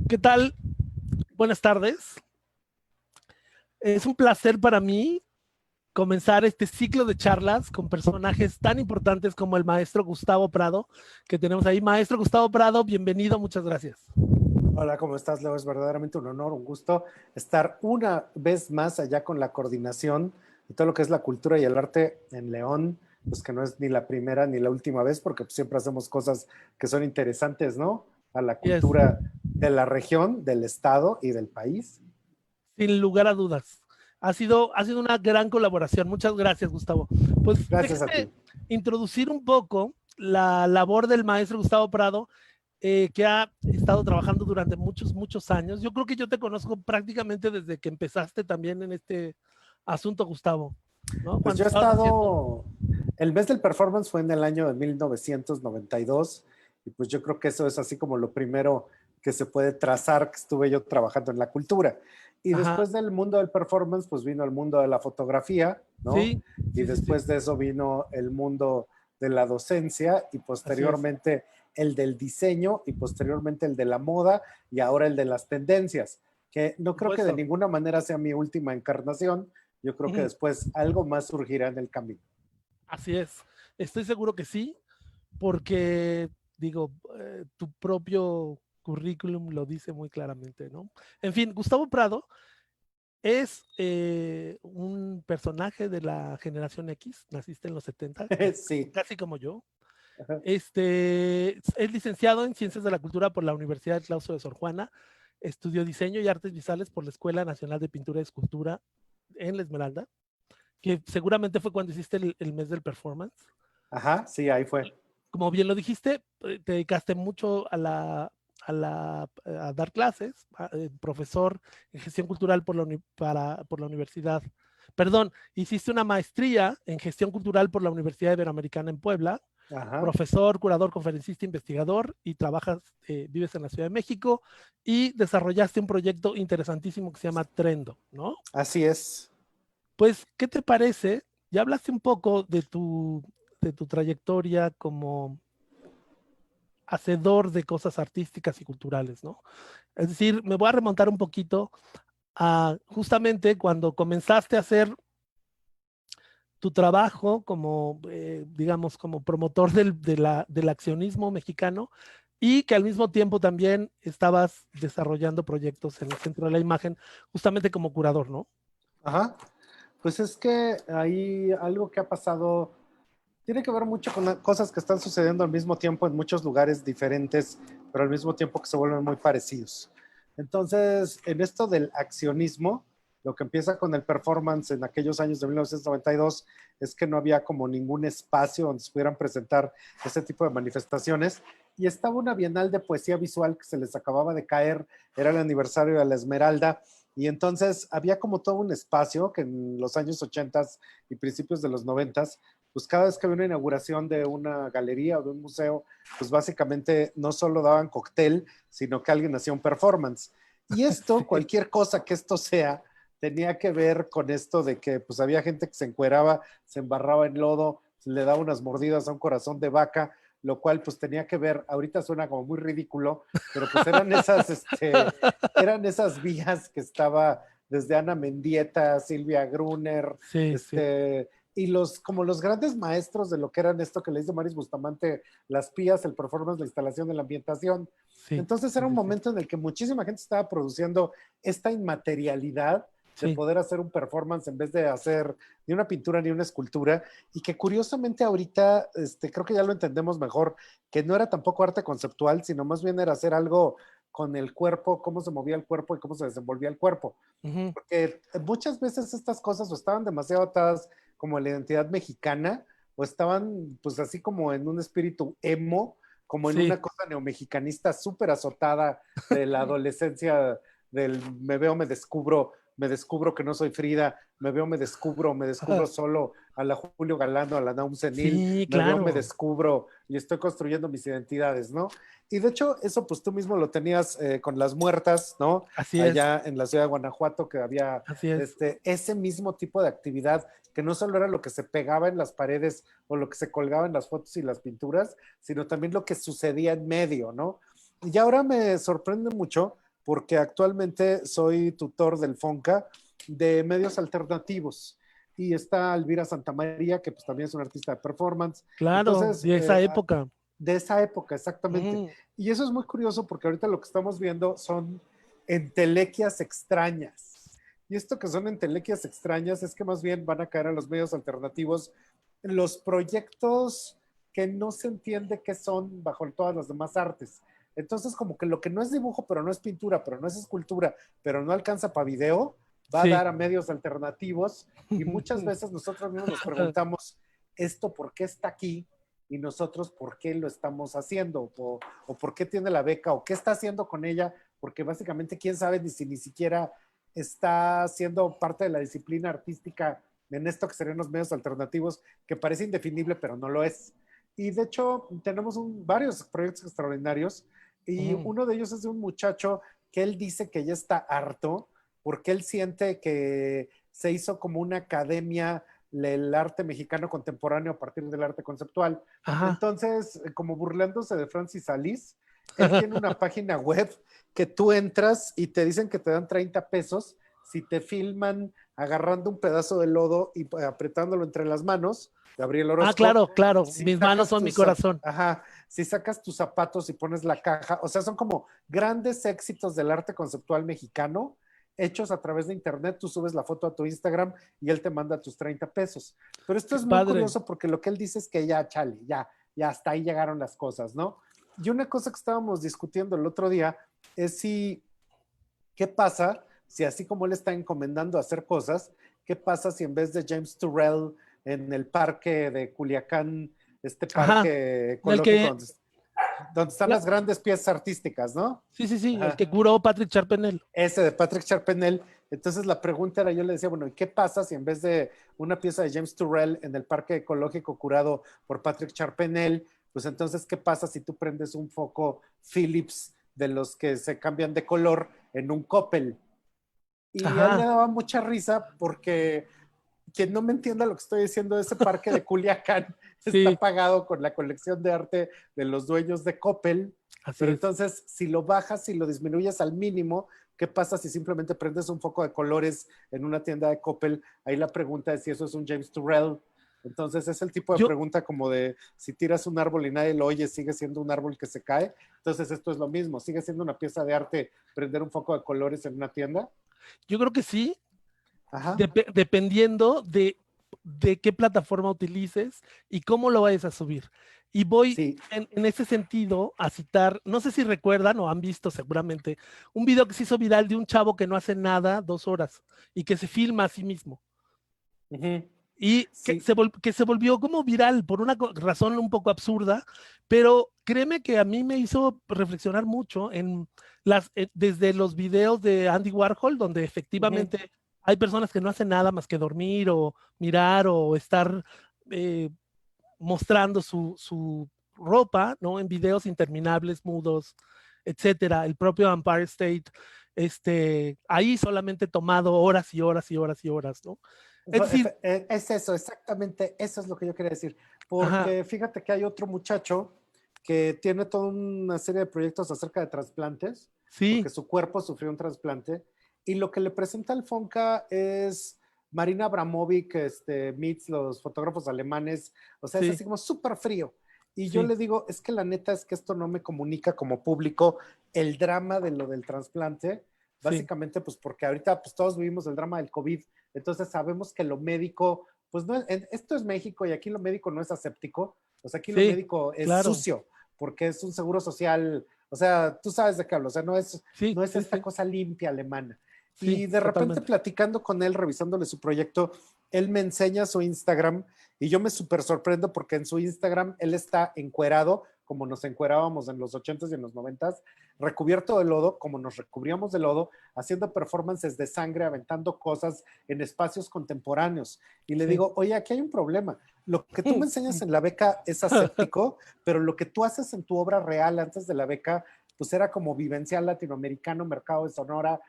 ¿Qué tal? Buenas tardes. Es un placer para mí comenzar este ciclo de charlas con personajes tan importantes como el maestro Gustavo Prado, que tenemos ahí. Maestro Gustavo Prado, bienvenido, muchas gracias. Hola, ¿cómo estás, Leo? Es verdaderamente un honor, un gusto estar una vez más allá con la coordinación de todo lo que es la cultura y el arte en León, pues que no es ni la primera ni la última vez, porque pues, siempre hacemos cosas que son interesantes, ¿no? A la Yes. cultura de la región, del estado y del país. Sin lugar a dudas. Ha sido una gran colaboración. Muchas gracias, Gustavo. Pues Gracias a déjame ti. introducir un poco la labor del maestro Gustavo Prado, que ha estado trabajando durante muchos años. Yo creo que yo te conozco prácticamente desde que empezaste también en este asunto, Gustavo, ¿no? Pues Cuando yo he estabas haciendo... estado, el mes del performance fue en el año de 1992 y pues yo creo que eso es así como lo primero que se puede trazar que estuve yo trabajando en la cultura. Y Ajá, después del mundo del performance, pues vino el mundo de la fotografía, ¿no? sí, Y sí, sí, sí, después de eso vino el mundo de la docencia y así es. posteriormente el del diseño y posteriormente el de la moda y ahora el de las tendencias, que Por no creo que de supuesto. ninguna manera sea mi última encarnación. Yo creo que Ujú, después algo más surgirá en el camino. así es. Estoy seguro que sí, porque, digo, tu propio currículum lo dice muy claramente, ¿no? En fin, Gustavo Prado es un personaje de la generación X, naciste en los 70, casi, Sí. casi como yo. Ajá. Es licenciado en Ciencias de la Cultura por la Universidad de Claustro de Sor Juana, estudió Diseño y Artes Visuales por la Escuela Nacional de Pintura y Escultura en La Esmeralda, que seguramente fue cuando hiciste el mes del performance. Ajá, sí, ahí fue. Como bien lo dijiste, te dedicaste mucho a dar clases, profesor en gestión cultural por la universidad. Perdón, hiciste una maestría en gestión cultural por la Universidad Iberoamericana en Puebla, Ajá. profesor, curador, conferencista, investigador, y vives en la Ciudad de México y desarrollaste un proyecto interesantísimo que se llama Trendo, ¿no? Así es. Pues, ¿qué te parece? Ya hablaste un poco de tu trayectoria como hacedor de cosas artísticas y culturales, ¿no? Es decir, me voy a remontar un poquito a justamente cuando comenzaste a hacer tu trabajo como, digamos, como promotor del accionismo mexicano y que al mismo tiempo también estabas desarrollando proyectos en el Centro de la Imagen, justamente como curador, ¿no? Ajá. Pues es que hay algo que ha pasado, tiene que ver mucho con cosas que están sucediendo al mismo tiempo en muchos lugares diferentes, pero al mismo tiempo que se vuelven muy parecidos. Entonces, en esto del accionismo, lo que empieza con el performance en aquellos años de 1992 es que no había como ningún espacio donde se pudieran presentar ese tipo de manifestaciones. Y estaba una bienal de poesía visual que se les acababa de caer, era el aniversario de la Esmeralda, y entonces había como todo un espacio que en los años 80 y principios de los 90, pues cada vez que había una inauguración de una galería o de un museo, pues básicamente no solo daban cóctel, sino que alguien hacía un performance. Y esto, Sí, cualquier cosa que esto sea, tenía que ver con esto de que pues había gente que se encueraba, se embarraba en lodo, le daba unas mordidas a un corazón de vaca, lo cual pues tenía que ver, ahorita suena como muy ridículo, pero pues eran esas vías que estaba desde Ana Mendieta, Silvia Gruner, sí, sí, y como los grandes maestros de lo que eran esto que le dice Maris Bustamante, las pías, el performance, la instalación de la ambientación. sí, Entonces sí, era un sí, sí, momento en el que muchísima gente estaba produciendo esta inmaterialidad de sí, poder hacer un performance en vez de hacer ni una pintura ni una escultura, y que curiosamente ahorita creo que ya lo entendemos mejor, que no era tampoco arte conceptual, sino más bien era hacer algo con el cuerpo, cómo se movía el cuerpo y cómo se desenvolvía el cuerpo. ujú, Porque muchas veces estas cosas o estaban demasiado atadas como la identidad mexicana, o estaban pues así como en un espíritu emo, como en sí, una cosa neomexicanista súper azotada de la adolescencia, del me descubro que no soy Frida, me descubro solo a la Julio Galano, a la Naum Senil, sí, me veo, me claro, descubro y estoy construyendo mis identidades, ¿no? Y de hecho, eso pues tú mismo lo tenías con las muertas, ¿no? así es, Allá en la ciudad de Guanajuato, que había así es. ese mismo tipo de actividad, que no solo era lo que se pegaba en las paredes o lo que se colgaba en las fotos y las pinturas, sino también lo que sucedía en medio, ¿no? Y ahora me sorprende mucho porque actualmente soy tutor del FONCA de medios alternativos. Y está Elvira Santamaría, que pues también es una artista de performance. Claro, Entonces, de esa época. de esa época, exactamente. Mm, Y eso es muy curioso porque ahorita lo que estamos viendo son entelequias extrañas. Y esto que son entelequias extrañas es que más bien van a caer a los medios alternativos los proyectos que no se entiende qué son bajo todas las demás artes. Entonces, como que lo que no es dibujo, pero no es pintura, pero no es escultura, pero no alcanza para video, va a sí. dar a medios alternativos y muchas veces nosotros mismos nos preguntamos, ¿esto por qué está aquí? Y nosotros por qué lo estamos haciendo, o por qué tiene la beca, o qué está haciendo con ella, porque básicamente quién sabe ni si ni siquiera está siendo parte de la disciplina artística en esto que serían los medios alternativos, que parece indefinible, pero no lo es. Y de hecho, tenemos varios proyectos extraordinarios, y uno de ellos es de un muchacho que él dice que ya está harto, porque él siente que se hizo como una academia el arte mexicano contemporáneo a partir del arte conceptual. Ajá. Entonces, como burlándose de Francis Alice, él tiene una página web que tú entras y te dicen que te dan 30 pesos si te filman agarrando un pedazo de lodo y apretándolo entre las manos, Gabriel Ah, Orozco, claro, claro. si Mis manos sacas son mi tus, corazón. ajá, si sacas tus zapatos y pones la caja, o sea, son como grandes éxitos del arte conceptual mexicano hechos a través de internet, tú subes la foto a tu Instagram y él te manda tus 30 pesos. Pero esto Qué es muy padre. curioso porque lo que él dice es que ya, chale, ya hasta ahí llegaron las cosas, ¿no? Y una cosa que estábamos discutiendo el otro día es si, ¿qué pasa si así como él está encomendando hacer cosas, qué pasa si en vez de James Turrell en el parque de Culiacán, este Ajá. parque El ecológico que, donde están la- las grandes piezas artísticas, ¿no? sí, sí, sí, el Ajá. que curó Patrick Charpenel. Ese de Patrick Charpenel. Entonces la pregunta era, yo le decía, bueno, ¿y qué pasa si en vez de una pieza de James Turrell en el parque ecológico curado por Patrick Charpenel, pues entonces, ¿qué pasa si tú prendes un foco Philips de los que se cambian de color en un Coppel? Y a él le Ajá. daba mucha risa porque quien no me entienda lo que estoy diciendo, ese parque de Culiacán está Sí, pagado con la colección de arte de los dueños de Coppel, así pero es. entonces si lo bajas, si lo disminuyes al mínimo, ¿qué pasa si simplemente prendes un foco de colores en una tienda de Coppel? Ahí la pregunta es si eso es un James Turrell. Entonces es el tipo de Yo, pregunta como de si tiras un árbol y nadie lo oye, sigue siendo un árbol que se cae. Entonces esto es lo mismo, sigue siendo una pieza de arte prender un foco de colores en una tienda. yo creo que sí, Ajá. dependiendo de qué plataforma utilices y cómo lo vayas a subir. Y voy Sí. en ese sentido a citar, no sé si recuerdan o han visto seguramente, un video que se hizo viral de un chavo que no hace nada 2 horas y que se filma a sí mismo. Uh-huh. Y Sí. que se volvió como viral por una razón un poco absurda, pero créeme que a mí me hizo reflexionar mucho desde los videos de Andy Warhol, donde Uh-huh. efectivamente hay personas que no hacen nada más que dormir o mirar o estar eh, mostrando su ropa, ¿no? En videos interminables, mudos, etcétera. El propio Empire State, ahí solamente tomado horas y horas y horas y horas, ¿no? Es decir, Es eso, exactamente, eso es lo que yo quería decir. ajá, Porque fíjate que hay otro muchacho que tiene toda una serie de proyectos acerca de trasplantes, sí, porque su cuerpo sufrió un trasplante, y lo que le presenta al Fonca es Marina Abramovic, meets los fotógrafos alemanes, o sea, es sí, así como súper frío. Y yo sí, le digo, es que la neta es que esto no me comunica como público el drama de lo del trasplante, sí, básicamente pues porque ahorita pues todos vivimos el drama del COVID, entonces sabemos que lo médico, pues no, esto es México y aquí lo médico no es aséptico, o sea, aquí lo sí, médico es claro, sucio, porque es un seguro social, o sea, tú sabes de qué hablo, o sea, sí, no es sí, esta sí, cosa limpia alemana. sí, Y de repente totalmente. platicando con él, revisándole su proyecto, él me enseña su Instagram y yo me súper sorprendo porque en su Instagram él está encuerado, como nos encuerábamos en los 80s y en los 90s, recubierto de lodo, como nos recubríamos de lodo, haciendo performances de sangre, aventando cosas en espacios contemporáneos. Y le Sí. digo, oye, aquí hay un problema. Lo que tú me enseñas en la beca es aséptico, pero lo que tú haces en tu obra real antes de la beca, pues era como vivencial latinoamericano, mercado de Sonora,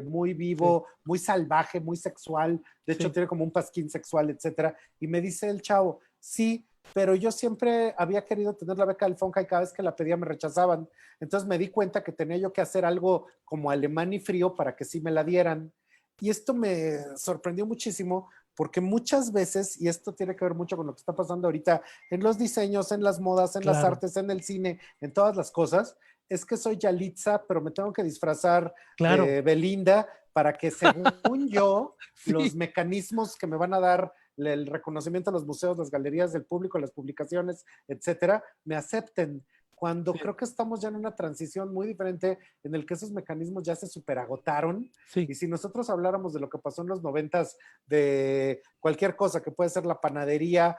muy Sí, vivo, muy salvaje, muy sexual. De hecho, sí, tiene como un pasquín sexual, etcétera. Y me dice el chavo, sí, pero yo siempre había querido tener la beca del Fonca y cada vez que la pedía me rechazaban. Entonces me di cuenta que tenía yo que hacer algo como alemán y frío para que sí me la dieran. Y esto me sorprendió muchísimo porque muchas veces, y esto tiene que ver mucho con lo que está pasando ahorita en los diseños, en las modas, en las Claro, artes, en el cine, en todas las cosas, es que soy Yalitza, pero me tengo que disfrazar claro. de Belinda para que según yo, los Sí, mecanismos que me van a dar el reconocimiento a los museos, las galerías del público, las publicaciones, etcétera, me acepten. Cuando sí, creo que estamos ya en una transición muy diferente en el que esos mecanismos ya se superagotaron. sí, Y si nosotros habláramos de lo que pasó en los 90s, de cualquier cosa que puede ser la panadería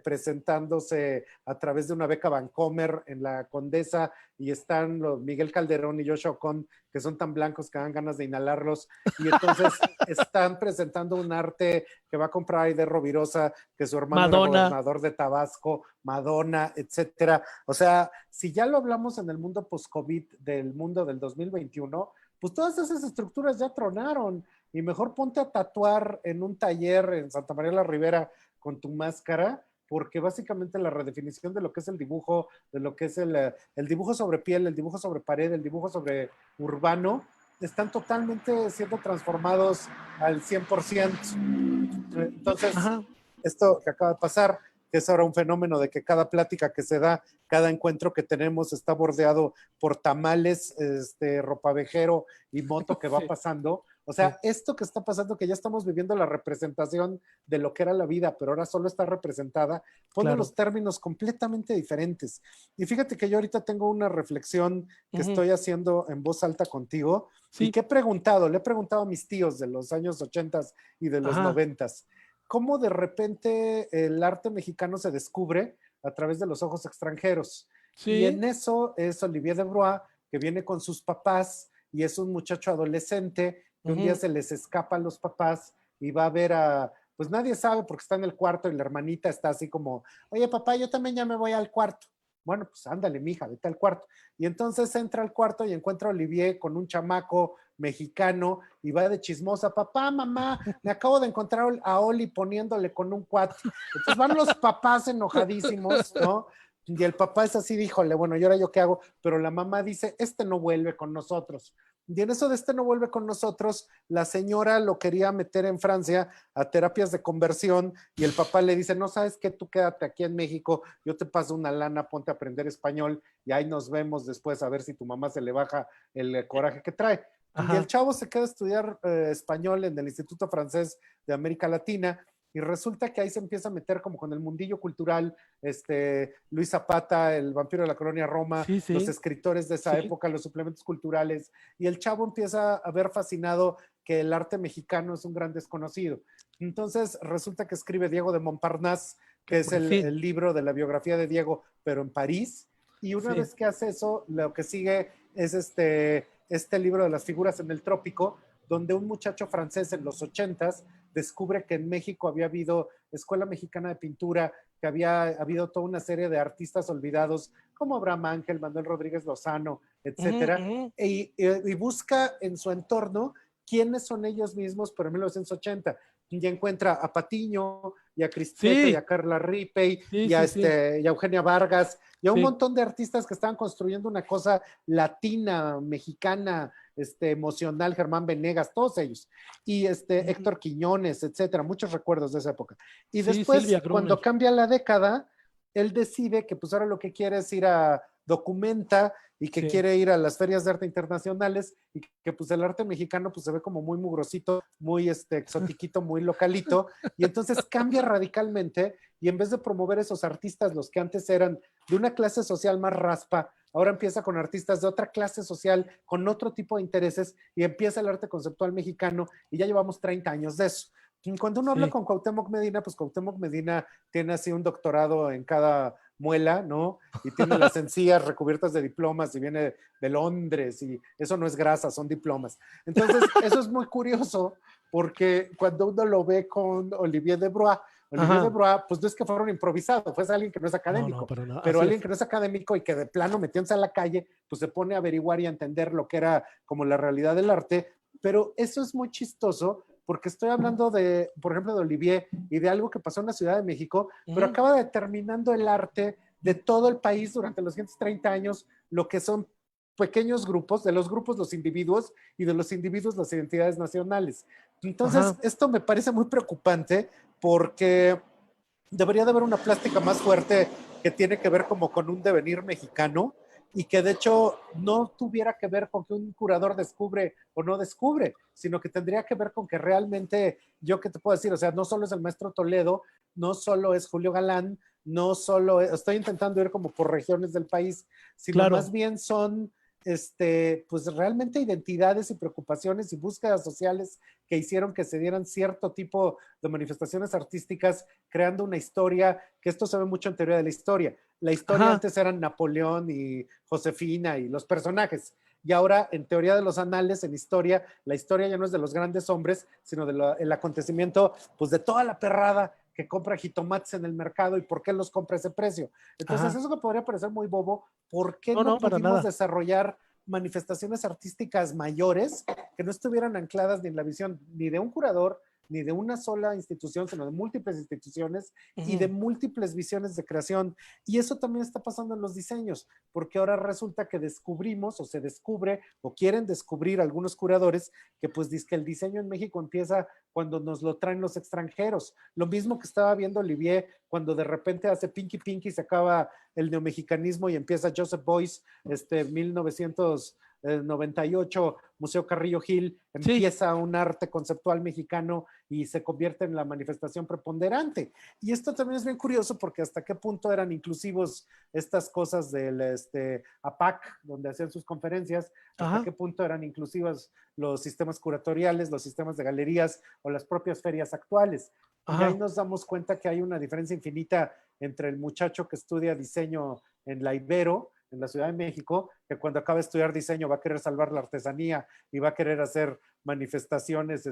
presentándose a través de una beca Vancomer en la Condesa, y están los Miguel Calderón y Joshua Ocon, que son tan blancos que dan ganas de inhalarlos, y entonces están presentando un arte que va a comprar Aide Rovirosa, que su hermano era Madonna, gobernador de Tabasco, Madonna, etcétera. O sea, si ya lo hablamos en el mundo post-COVID, del mundo del 2021, pues todas esas estructuras ya tronaron. Y mejor ponte a tatuar en un taller en Santa María la Ribera con tu máscara, porque básicamente la redefinición de lo que es el dibujo, de lo que es el dibujo sobre piel, el dibujo sobre pared, el dibujo sobre urbano, están totalmente siendo transformados al 100%. Entonces, ajá, esto que acaba de pasar, que es ahora un fenómeno de que cada plática que se da, cada encuentro que tenemos está bordeado por tamales, ropavejero y moto que va sí, pasando. O sí, sea, esto que está pasando, que ya estamos viviendo la representación de lo que era la vida, pero ahora solo está representada, pone claro. los términos completamente diferentes. Y fíjate que yo ahorita tengo una reflexión que Ujú, estoy haciendo en voz alta contigo y sí, que le he preguntado a mis tíos de los años 80 y de los ajá, 90, cómo de repente el arte mexicano se descubre a través de los ojos extranjeros. Y sí, en eso es Olivier Debrois, que viene con sus papás y es un muchacho adolescente que un día ujú, se les escapa a los papás y va a ver a, pues nadie sabe porque está en el cuarto y la hermanita está así como, oye papá, yo también ya me voy al cuarto. Bueno, pues ándale, mija, vete al cuarto. Y entonces entra al cuarto y encuentra a Olivier con un chamaco mexicano y va de chismosa, papá, mamá, me acabo de encontrar a Oli poniéndole con un cuate. Entonces van los papás enojadísimos, ¿no? Y el papá es así, díjole, bueno, ¿y ahora yo qué hago? Pero la mamá dice, no vuelve con nosotros. Y en eso de no vuelve con nosotros, la señora lo quería meter en Francia a terapias de conversión y el papá le dice, no sabes qué, tú quédate aquí en México, yo te paso una lana, ponte a aprender español y ahí nos vemos después a ver si tu mamá se le baja el coraje que trae. Y el ajá, chavo se queda a estudiar español en el Instituto Francés de América Latina y resulta que ahí se empieza a meter como con el mundillo cultural, Luis Zapata, el vampiro de la colonia Roma, sí, los sí, escritores de esa sí, época, los suplementos culturales, y el chavo empieza a ver fascinado que el arte mexicano es un gran desconocido. Entonces resulta que escribe Diego de Montparnasse, que es pues sí, el libro de la biografía de Diego, pero en París, y una sí, vez que hace eso, lo que sigue es libro de las figuras en el trópico, donde un muchacho francés en los 80s descubre que en México había habido Escuela Mexicana de Pintura, que había habido toda una serie de artistas olvidados como Abraham Ángel, Manuel Rodríguez Lozano, ujú, etcétera, ujú, y busca en su entorno quiénes son ellos mismos, pero en 1980. Y encuentra a Patiño, y a Crispeto, y sí, a Carla Ripey, sí, y a, sí, sí, y a Eugenia Vargas, y a un sí, montón de artistas que estaban construyendo una cosa latina, mexicana, emocional, Germán Venegas, todos ellos, y ujú, Héctor Quiñones, etcétera, muchos recuerdos de esa época. Y sí, Silvia después, Gruner, cuando cambia la década, él decide que pues ahora lo que quiere es ir a Documenta y que sí, quiere ir a las ferias de arte internacionales y que pues el arte mexicano pues se ve como muy mugrosito, muy exotiquito, muy localito, y entonces cambia radicalmente y en vez de promover esos artistas, los que antes eran de una clase social más raspa, ahora empieza con artistas de otra clase social, con otro tipo de intereses, y empieza el arte conceptual mexicano, y ya llevamos 30 años de eso. Y cuando uno habla sí, con Cuauhtémoc Medina, pues Cuauhtémoc Medina tiene así un doctorado en cada muela, ¿no? Y tiene las encías recubiertas de diplomas y viene de Londres y eso no es grasa, son diplomas. Entonces, eso es muy curioso porque cuando uno lo ve con Olivier ajá, Debrois, pues no es que fueron improvisados, fue alguien que no es no, no, académico, pero no, pero así alguien es, que no es académico y que de plano metiéndose a la calle, pues se pone a averiguar y a entender lo que era como la realidad del arte, pero eso es muy chistoso porque estoy hablando de, por ejemplo, de Olivier y de algo que pasó en la Ciudad de México, pero acaba determinando el arte de todo el país durante los 130 años, lo que son pequeños grupos, de los grupos los individuos y de los individuos las identidades nacionales. Entonces, esto me parece muy preocupante porque debería de haber una plástica más fuerte que tiene que ver como con un devenir mexicano y que de hecho no tuviera que ver con que un curador descubre o no descubre, sino que tendría que ver con que realmente, yo qué te puedo decir, o sea, no solo es el maestro Toledo, no solo es Julio Galán, no solo, estoy intentando ir como por regiones del país, sino más bien son pues realmente identidades y preocupaciones y búsquedas sociales que hicieron que se dieran cierto tipo de manifestaciones artísticas, creando una historia, que esto se ve mucho en teoría de la historia. La historia antes eran Napoleón y Josefina y los personajes. Y ahora, en teoría de los anales, en historia, la historia ya no es de los grandes hombres, sino del acontecimiento, pues de toda la perrada que compra jitomates en el mercado y por qué los compra a ese precio. Entonces, eso que podría parecer muy bobo, ¿por qué no pudimos desarrollar manifestaciones artísticas mayores que no estuvieran ancladas ni en la visión ni de un curador, ni de una sola institución, sino de múltiples instituciones y de múltiples visiones de creación? Y eso también está pasando en los diseños, porque ahora resulta que descubrimos o se descubre o quieren descubrir algunos curadores que pues dicen que el diseño en México empieza cuando nos lo traen los extranjeros. Lo mismo que estaba viendo Olivier cuando de repente hace Pinky Pinky, se acaba el neomexicanismo y empieza Joseph Beuys, 1998, Museo Carrillo Gil, empieza un arte conceptual mexicano y se convierte en la manifestación preponderante. Y esto también es bien curioso porque hasta qué punto eran inclusivos estas cosas del APAC, donde hacían sus conferencias, hasta qué punto eran inclusivos los sistemas curatoriales, los sistemas de galerías o las propias ferias actuales. Y ahí nos damos cuenta que hay una diferencia infinita entre el muchacho que estudia diseño en la Ibero, en la Ciudad de México, que cuando acaba de estudiar diseño va a querer salvar la artesanía y va a querer hacer manifestaciones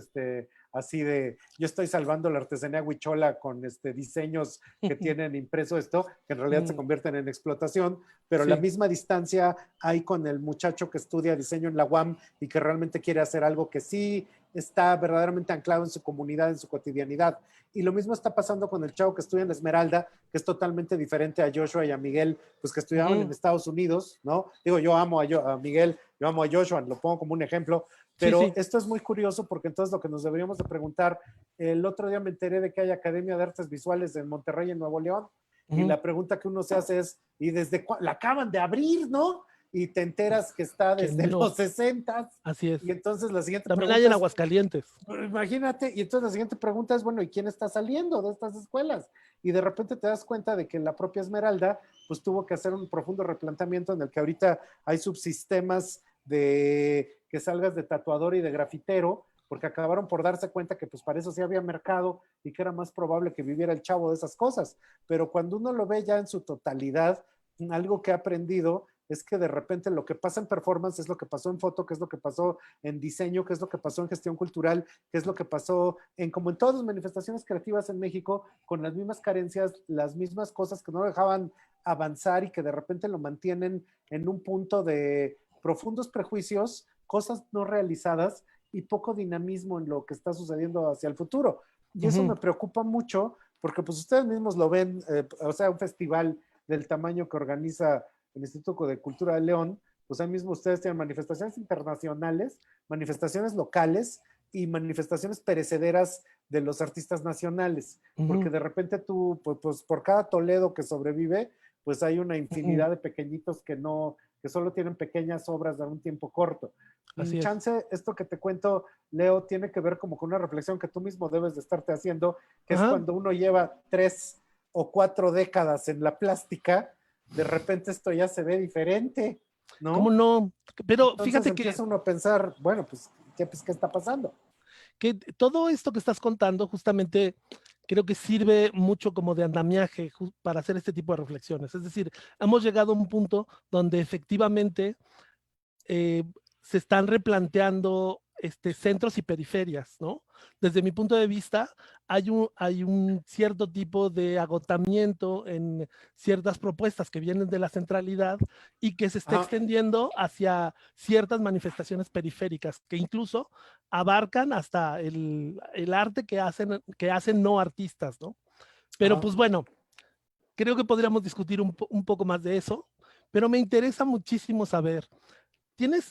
así de, yo estoy salvando la artesanía huichola con diseños que tienen impreso esto, que en realidad se convierten en explotación, pero la misma distancia hay con el muchacho que estudia diseño en la UAM y que realmente quiere hacer algo que sí está verdaderamente anclado en su comunidad, en su cotidianidad. Y lo mismo está pasando con el chavo que estudia en Esmeralda, que es totalmente diferente a Joshua y a Miguel, pues que estudiaban en Estados Unidos, ¿no? Digo, yo amo a Miguel, yo amo a Joshua, lo pongo como un ejemplo, pero esto es muy curioso porque entonces lo que nos deberíamos de preguntar, el otro día me enteré de que hay Academia de Artes Visuales en Monterrey, en Nuevo León, y la pregunta que uno se hace es, ¿y desde cuándo? La acaban de abrir, ¿no? Y te enteras que está desde los 60. Así es. Y entonces la siguiente También pregunta hay en Aguascalientes. Imagínate, y entonces la siguiente pregunta es, bueno, ¿y quién está saliendo de estas escuelas? Y de repente te das cuenta de que la propia Esmeralda pues tuvo que hacer un profundo replanteamiento en el que ahorita hay subsistemas de que salgas de tatuador y de grafitero, porque acabaron por darse cuenta que pues para eso sí había mercado y que era más probable que viviera el chavo de esas cosas. Pero cuando uno lo ve ya en su totalidad, algo que he aprendido es que de repente lo que pasa en performance es lo que pasó en foto, que es lo que pasó en diseño, que es lo que pasó en gestión cultural, que es lo que pasó como en todas las manifestaciones creativas en México, con las mismas carencias, las mismas cosas que no dejaban avanzar y que de repente lo mantienen en un punto de profundos prejuicios, cosas no realizadas y poco dinamismo en lo que está sucediendo hacia el futuro. Y eso me preocupa mucho porque pues ustedes mismos lo ven, o sea, un festival del tamaño que organiza el Instituto de Cultura de León, pues ahí mismo ustedes tienen manifestaciones internacionales, manifestaciones locales y manifestaciones perecederas de los artistas nacionales, porque de repente tú, pues por cada Toledo que sobrevive, pues hay una infinidad de pequeñitos que no, que solo tienen pequeñas obras de un tiempo corto. Así Chance, esto que te cuento, Leo, tiene que ver como con una reflexión que tú mismo debes de estarte haciendo, que es cuando uno lleva 3 o 4 décadas en la plástica, de repente esto ya se ve diferente, ¿no? ¿Cómo no? Pero entonces fíjate empieza uno a pensar, bueno, pues, ¿qué está pasando? Que todo esto que estás contando justamente creo que sirve mucho como de andamiaje para hacer este tipo de reflexiones. Es decir, hemos llegado a un punto donde efectivamente se están replanteando centros y periferias, ¿no? Desde mi punto de vista, hay un cierto tipo de agotamiento en ciertas propuestas que vienen de la centralidad y que se está Ajá. extendiendo hacia ciertas manifestaciones periféricas que incluso abarcan hasta el arte que hacen no artistas, ¿no? Pero Ajá. pues bueno, creo que podríamos discutir un poco más de eso, pero me interesa muchísimo saber,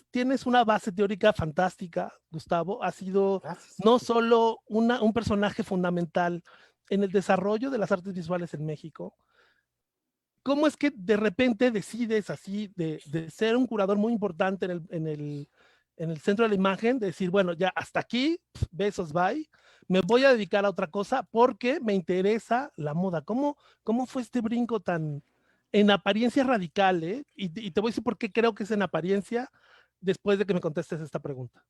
tienes una base teórica fantástica, Gustavo, has sido Gracias. no solo un personaje fundamental en el desarrollo de las artes visuales en México. ¿Cómo es que de repente decides así de ser un curador muy importante en el centro de la imagen, de decir, bueno, ya hasta aquí, besos, bye, me voy a dedicar a otra cosa porque me interesa la moda? ¿Cómo fue este brinco tan en apariencia radical? Y te voy a decir por qué creo que es en apariencia después de que me contestes esta pregunta.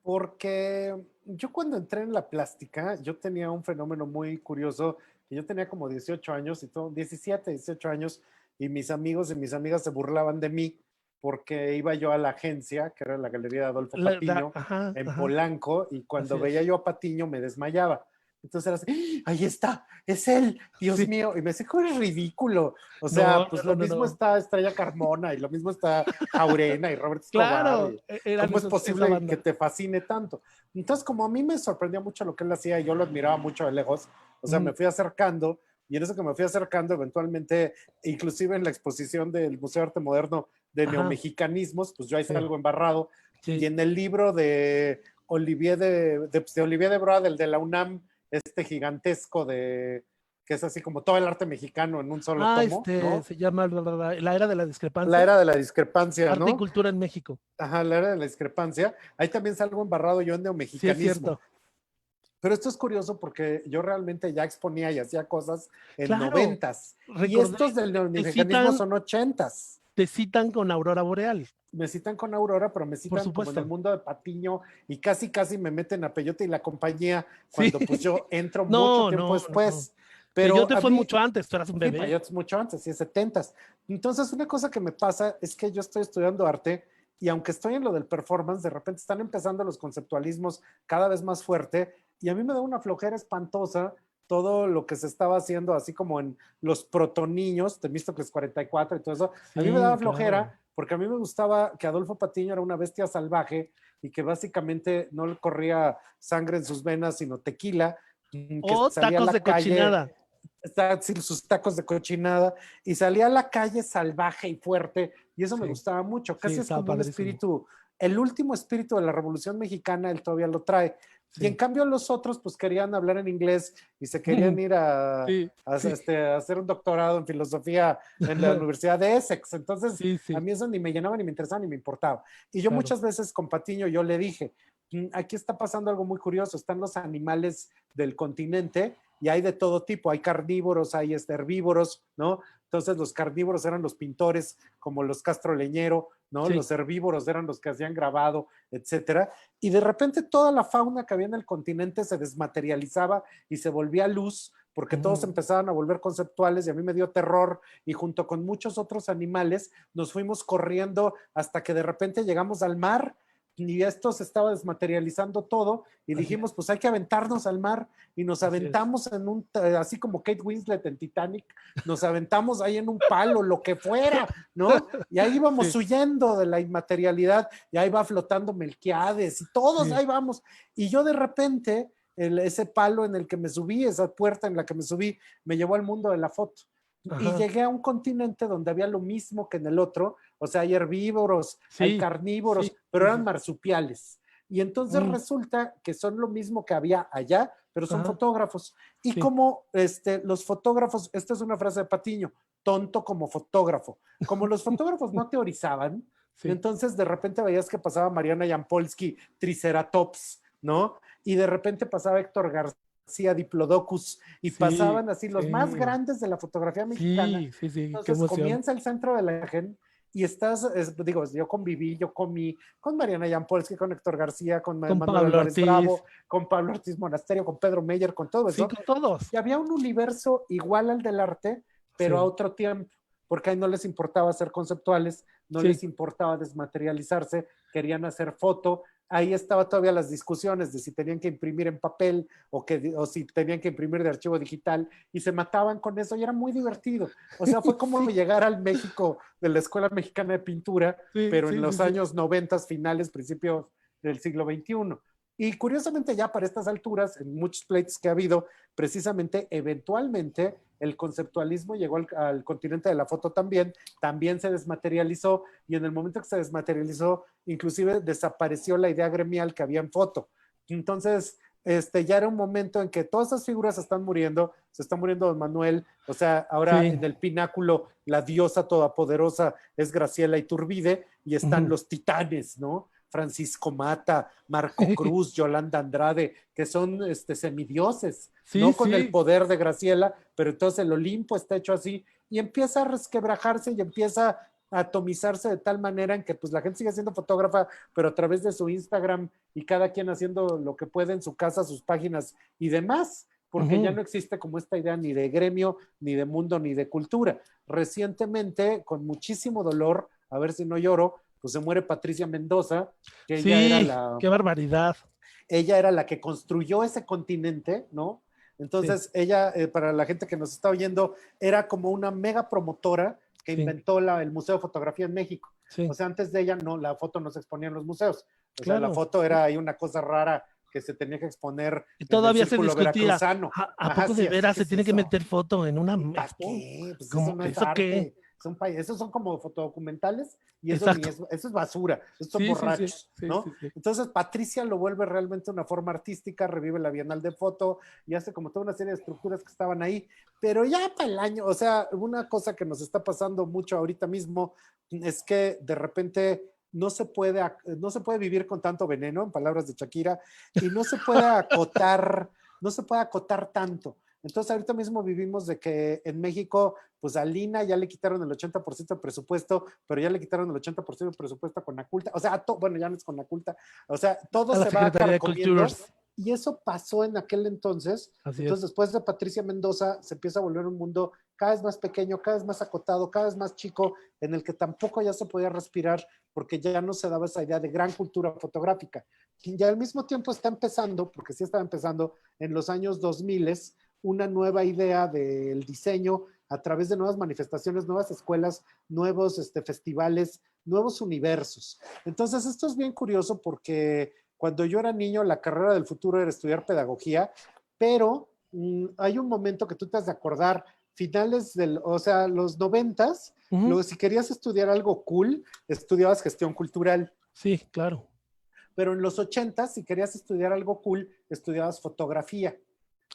Porque yo cuando entré en la plástica, yo tenía un fenómeno muy curioso, que yo tenía como 18 años y todo, 17, 18 años, y mis amigos y mis amigas se burlaban de mí porque iba yo a la agencia, que era la Galería de Adolfo Patiño, Ajá, en ajá, Polanco, y así cuando veía es. yo a Patiño me desmayaba. Entonces era así, ¡ahí está! ¡Es él! ¡Dios Sí, mío! Y me decía, ¿cómo eres ridículo? O no, sea, no, pues no, lo no, mismo no. está Estrella Carmona y lo mismo está Jaurena y Robert Escobar. Claro, Y eran ¿cómo es esa posible que banda. te fascine tanto? Entonces, como a mí me sorprendía mucho lo que él hacía y yo lo admiraba mucho de lejos, o sea, me Ujú, fui acercando y en eso que me fui acercando, eventualmente, inclusive en la exposición del Museo de Arte Moderno de ajá, Neomexicanismos, pues yo ahí sí, salgo embarrado. Y sí. en el libro de Olivier de Broad, el de la UNAM, este gigantesco que es así como todo el arte mexicano en un solo Ah, tomo, ¿no? se llama la era de la La discrepancia, era de la discrepancia, arte y ¿no? cultura en México. Ajá, la era de la discrepancia. Ahí también salgo embarrado yo en Sí, es neomexicanismo. cierto. Pero esto es curioso porque yo realmente ya exponía y hacía cosas en Claro, noventas. Y recordé, estos del te neomexicanismo citan, son ochentas. te citan con Aurora Boreal, Me citan con Aurora, pero me por citan como en el supuesto. mundo de Patiño y casi, casi me meten a Peyote y la compañía Sí. cuando pues yo entro mucho No, tiempo no, no. después. Pero Peyote a fue mí, mucho antes, tú eras un sí, bebé. Peyote es mucho antes, sí, 70s. Entonces, una cosa que me pasa es que yo estoy estudiando arte y aunque estoy en lo del performance, de repente están empezando los conceptualismos cada vez más fuerte y a mí me da una flojera espantosa todo lo que se estaba haciendo, así como en los protoniños, Temístocles 44 y todo eso, a mí me Sí, daba claro. flojera porque a mí me gustaba que Adolfo Patiño era una bestia salvaje y que básicamente no le corría sangre en sus venas, sino tequila, que O salía a tacos de la calle, cochinada. está sus tacos de cochinada y salía a la calle salvaje y fuerte y eso me Sí, gustaba mucho. sí, Casi es estaba como un padrísimo. espíritu, el último espíritu de la Revolución Mexicana, él todavía lo trae. Y en Sí. cambio los otros pues querían hablar en inglés y se querían ir Sí, sí. a hacer un doctorado en filosofía en la Universidad de Essex. Entonces Sí, a sí, mí eso ni me llenaba, ni me interesaba, ni me importaba. Y yo claro. muchas veces con Patiño yo le dije, aquí está pasando algo muy curioso, están los animales del continente y hay de todo tipo, hay carnívoros, hay herbívoros, ¿no? Entonces los carnívoros eran los pintores como los Castro Leñero, ¿no? Sí. Los herbívoros eran los que hacían grabado, etcétera. Y de repente toda la fauna que había en el continente se desmaterializaba y se volvía luz porque todos Mm. empezaban a volver conceptuales y a mí me dio terror y junto con muchos otros animales nos fuimos corriendo hasta que de repente llegamos al mar y esto se estaba desmaterializando todo y Así dijimos, es, pues hay que aventarnos al mar y nos así es. aventamos en así como Kate Winslet en Titanic, nos aventamos ahí en un palo, lo que fuera, ¿no? Y ahí íbamos Sí, huyendo de la inmaterialidad y ahí va flotando Melquiades y todos sí. ahí vamos. Y yo de repente, ese palo en el que me subí, esa puerta en la que me subí, me llevó al mundo de la foto. Y Ajá. llegué a un continente donde había lo mismo que en el otro, o sea, hay herbívoros, hay Sí, sí, carnívoros, pero sí, eran sí. marsupiales. Y entonces Mm, resulta que son lo mismo que había allá, pero son ajá. fotógrafos. Y Sí, como los fotógrafos, esta es una frase de Patiño, tonto como fotógrafo. Como los fotógrafos no teorizaban, sí. entonces de repente veías que pasaba Mariana Jampolsky, Triceratops, ¿no? Y de repente pasaba Héctor García, Diplodocus, y Sí, pasaban así los más sí. grandes de la fotografía mexicana. Sí, sí, sí. Qué Entonces emoción. comienza el centro de la imagen y estás, digo, yo conviví, yo comí con Mariana Jampolsky, con Héctor García, con Con Manuel Pablo Álvarez Ortiz. Bravo, con Pablo Ortiz Monasterio, con Pedro Meyer, con todo Sí, eso. con todos. Y había un universo igual al del arte, pero a Sí, otro tiempo, porque ahí no les importaba ser conceptuales, no sí. les importaba desmaterializarse, querían hacer foto, ahí estaba todavía las discusiones de si tenían que imprimir en papel o si tenían que imprimir de archivo digital, y se mataban con eso y era muy divertido. O sea, fue como Sí, llegar al México de la Escuela Mexicana de Pintura, sí, pero en sí, sí, los sí. años 90, finales, principios del siglo XXI. Y curiosamente ya para estas alturas, en muchos pleitos que ha habido, precisamente, eventualmente, el conceptualismo llegó al continente de la foto también se desmaterializó, y en el momento que se desmaterializó, inclusive desapareció la idea gremial que había en foto. Entonces, ya era un momento en que todas esas figuras se está muriendo Don Manuel, o sea, ahora Sí. en el pináculo la diosa todopoderosa es Graciela Iturbide y están Ujú. los titanes, ¿no? Francisco Mata, Marco Cruz, Yolanda Andrade, que son semidioses, Sí, no con el sí. poder de Graciela, pero entonces el Olimpo está hecho así y empieza a resquebrajarse y empieza a atomizarse de tal manera en que pues la gente sigue siendo fotógrafa, pero a través de su Instagram y cada quien haciendo lo que puede en su casa, sus páginas y demás, porque ya Ujú. no existe como esta idea ni de gremio, ni de mundo, ni de cultura. Recientemente, con muchísimo dolor, a ver si no lloro, pues se muere Patricia Mendoza, que Sí, qué barbaridad. ella era la que construyó ese continente, ¿no? Sí, Entonces, ella, para la gente que nos está oyendo, era como una mega promotora que sí, inventó el Museo de Fotografía en México. O sí, sea, antes de ella, no, la foto no se exponía en los museos. O sea, la claro. foto era ahí una cosa rara que se tenía que exponer Y en el todavía se círculo discutía, veracruzano. ¿a Ajá, poco sí, de así, veras ¿qué se es tiene que eso? meter foto en una ¿Y para expo? qué? Pues eso ¿Cómo? no es ¿Eso qué? arte. Esos son como fotodocumentales y eso ni Exacto. es, eso es basura, esos son Sí, sí, sí, borrachos, sí, ¿no? sí, sí. Entonces Patricia lo vuelve realmente una forma artística, revive la Bienal de Foto y hace como toda una serie de estructuras que estaban ahí, pero ya para el año, o sea, una cosa que nos está pasando mucho ahorita mismo es que de repente no se puede vivir con tanto veneno, en palabras de Shakira, y no se puede acotar tanto. Entonces, ahorita mismo vivimos de que en México, pues a Lina ya le quitaron el 80% del presupuesto, pero ya le quitaron el 80% del presupuesto con la culta. O sea, bueno, ya no es con la culta. O sea, todo A la se va Secretaría de carcomiendo Cultures. y eso pasó en aquel entonces. Así Entonces, es. después de Patricia Mendoza, se empieza a volver un mundo cada vez más pequeño, cada vez más acotado, cada vez más chico, en el que tampoco ya se podía respirar porque ya no se daba esa idea de gran cultura fotográfica. Y al mismo tiempo está empezando, porque sí estaba empezando en los años 2000, una nueva idea del diseño a través de nuevas manifestaciones, nuevas escuelas, nuevos festivales, nuevos universos. Entonces, esto es bien curioso porque cuando yo era niño, la carrera del futuro era estudiar pedagogía, pero hay un momento que tú te has de acordar, o sea, los 90s, Ujú. luego si querías estudiar algo cool, estudiabas gestión cultural, Sí, claro. pero en los 80s, si querías estudiar algo cool, estudiabas fotografía.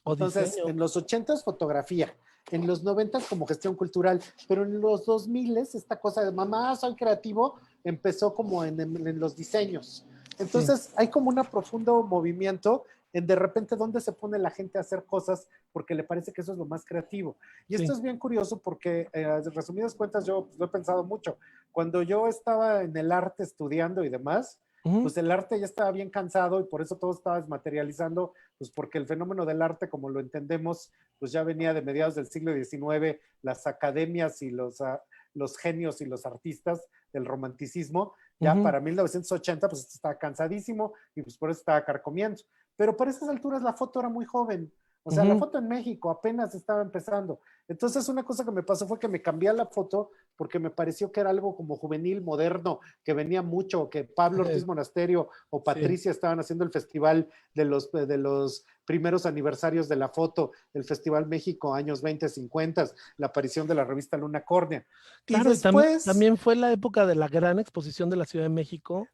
O Entonces, diseño. en los 80s fotografía, en los 90s como gestión cultural, pero en los 2000s esta cosa de mamá, soy creativo, empezó como en los diseños. Sí, Entonces, hay como un profundo movimiento en de repente dónde se pone la gente a hacer cosas porque le parece que eso es lo más creativo. Y esto sí. es bien curioso porque, de resumidas cuentas, yo pues, lo he pensado mucho. Cuando yo estaba en el arte estudiando y demás, Ujú. pues el arte ya estaba bien cansado y por eso todo estaba desmaterializando, pues porque el fenómeno del arte, como lo entendemos, pues ya venía de mediados del siglo XIX, las academias y los genios y los artistas del romanticismo, ya Ujú. para 1980, pues estaba cansadísimo y pues por eso estaba carcomiendo. Pero por esas alturas la foto era muy joven. O sea, la Ujú. foto en México apenas estaba empezando. Entonces, una cosa que me pasó fue que me cambié a la foto porque me pareció que era algo como juvenil, moderno, que venía mucho, que Pablo Ortiz Monasterio o Sí. Patricia estaban haciendo el festival de los primeros aniversarios de la foto, el Festival México, años 20, 50, la aparición de la revista Luna Córnea. Y Claro, y después, también fue la época de la gran exposición de la Ciudad de México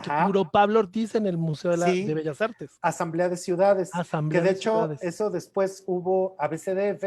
que ajá, curó Pablo Ortiz en el Museo de sí, Bellas Artes. Asamblea de Ciudades, que Asamblea de de hecho Ciudades. eso después hubo ABCDF,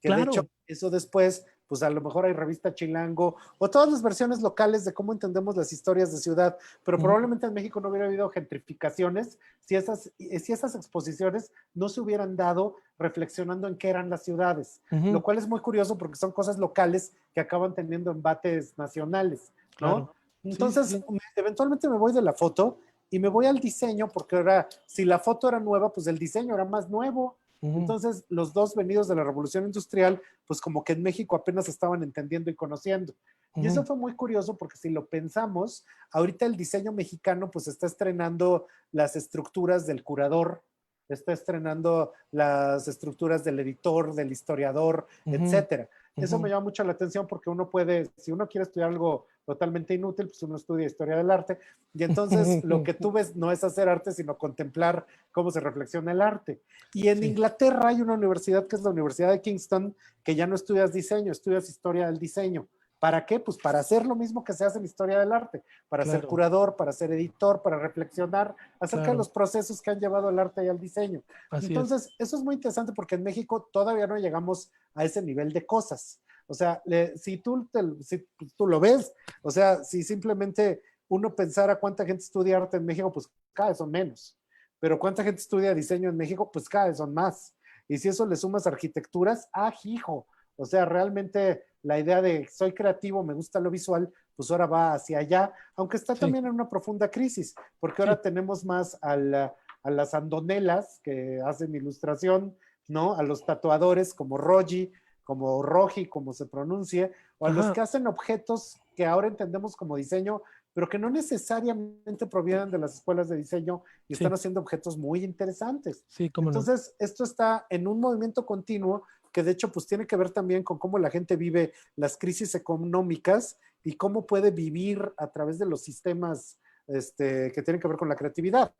que de hecho Claro. eso después, pues a lo mejor hay revista Chilango o todas las versiones locales de cómo entendemos las historias de ciudad, pero Ujú. probablemente en México no hubiera habido gentrificaciones si esas exposiciones no se hubieran dado reflexionando en qué eran las ciudades, lo Ujú. cual es muy curioso porque son cosas locales que acaban teniendo embates nacionales, ¿no? Claro. Sí, sí, Entonces, sí. eventualmente me voy de la foto y me voy al diseño porque ahora, si la foto era nueva, pues el diseño era más nuevo. Ujú. Entonces, los dos venidos de la revolución industrial, pues como que en México apenas estaban entendiendo y conociendo. Y eso fue muy curioso porque si lo pensamos, ahorita el diseño mexicano pues está estrenando las estructuras del curador, está estrenando las estructuras del editor, del historiador, etcétera. Eso me llama mucho la atención porque uno puede, si uno quiere estudiar algo totalmente inútil, pues uno estudia historia del arte y entonces lo que tú ves no es hacer arte, sino contemplar cómo se reflexiona el arte. Y en Inglaterra hay una universidad que es la Universidad de Kingston, que ya no estudias diseño, estudias historia del diseño. ¿Para qué? Pues para hacer lo mismo que se hace en historia del arte, para ser curador, para ser editor, para reflexionar acerca de los procesos que han llevado el arte y al diseño. Entonces, eso es muy interesante porque en México todavía no llegamos a ese nivel de cosas. O sea, si tú lo ves, o sea, si simplemente uno pensara cuánta gente estudia arte en México, pues cada vez son menos. Pero cuánta gente estudia diseño en México, pues cada vez son más. Y si eso le sumas arquitecturas, hijo. O sea, realmente la idea de soy creativo, me gusta lo visual, pues ahora va hacia allá, aunque está también en una profunda crisis, porque ahora tenemos más a las andonelas que hacen ilustración, ¿no? A los tatuadores como Roji, como Roji, como se pronuncie, o a los que hacen objetos que ahora entendemos como diseño, pero que no necesariamente provienen de las escuelas de diseño y están haciendo objetos muy interesantes. Entonces, esto está en un movimiento continuo que de hecho pues tiene que ver también con cómo la gente vive las crisis económicas y cómo puede vivir a través de los sistemas que tienen que ver con la creatividad.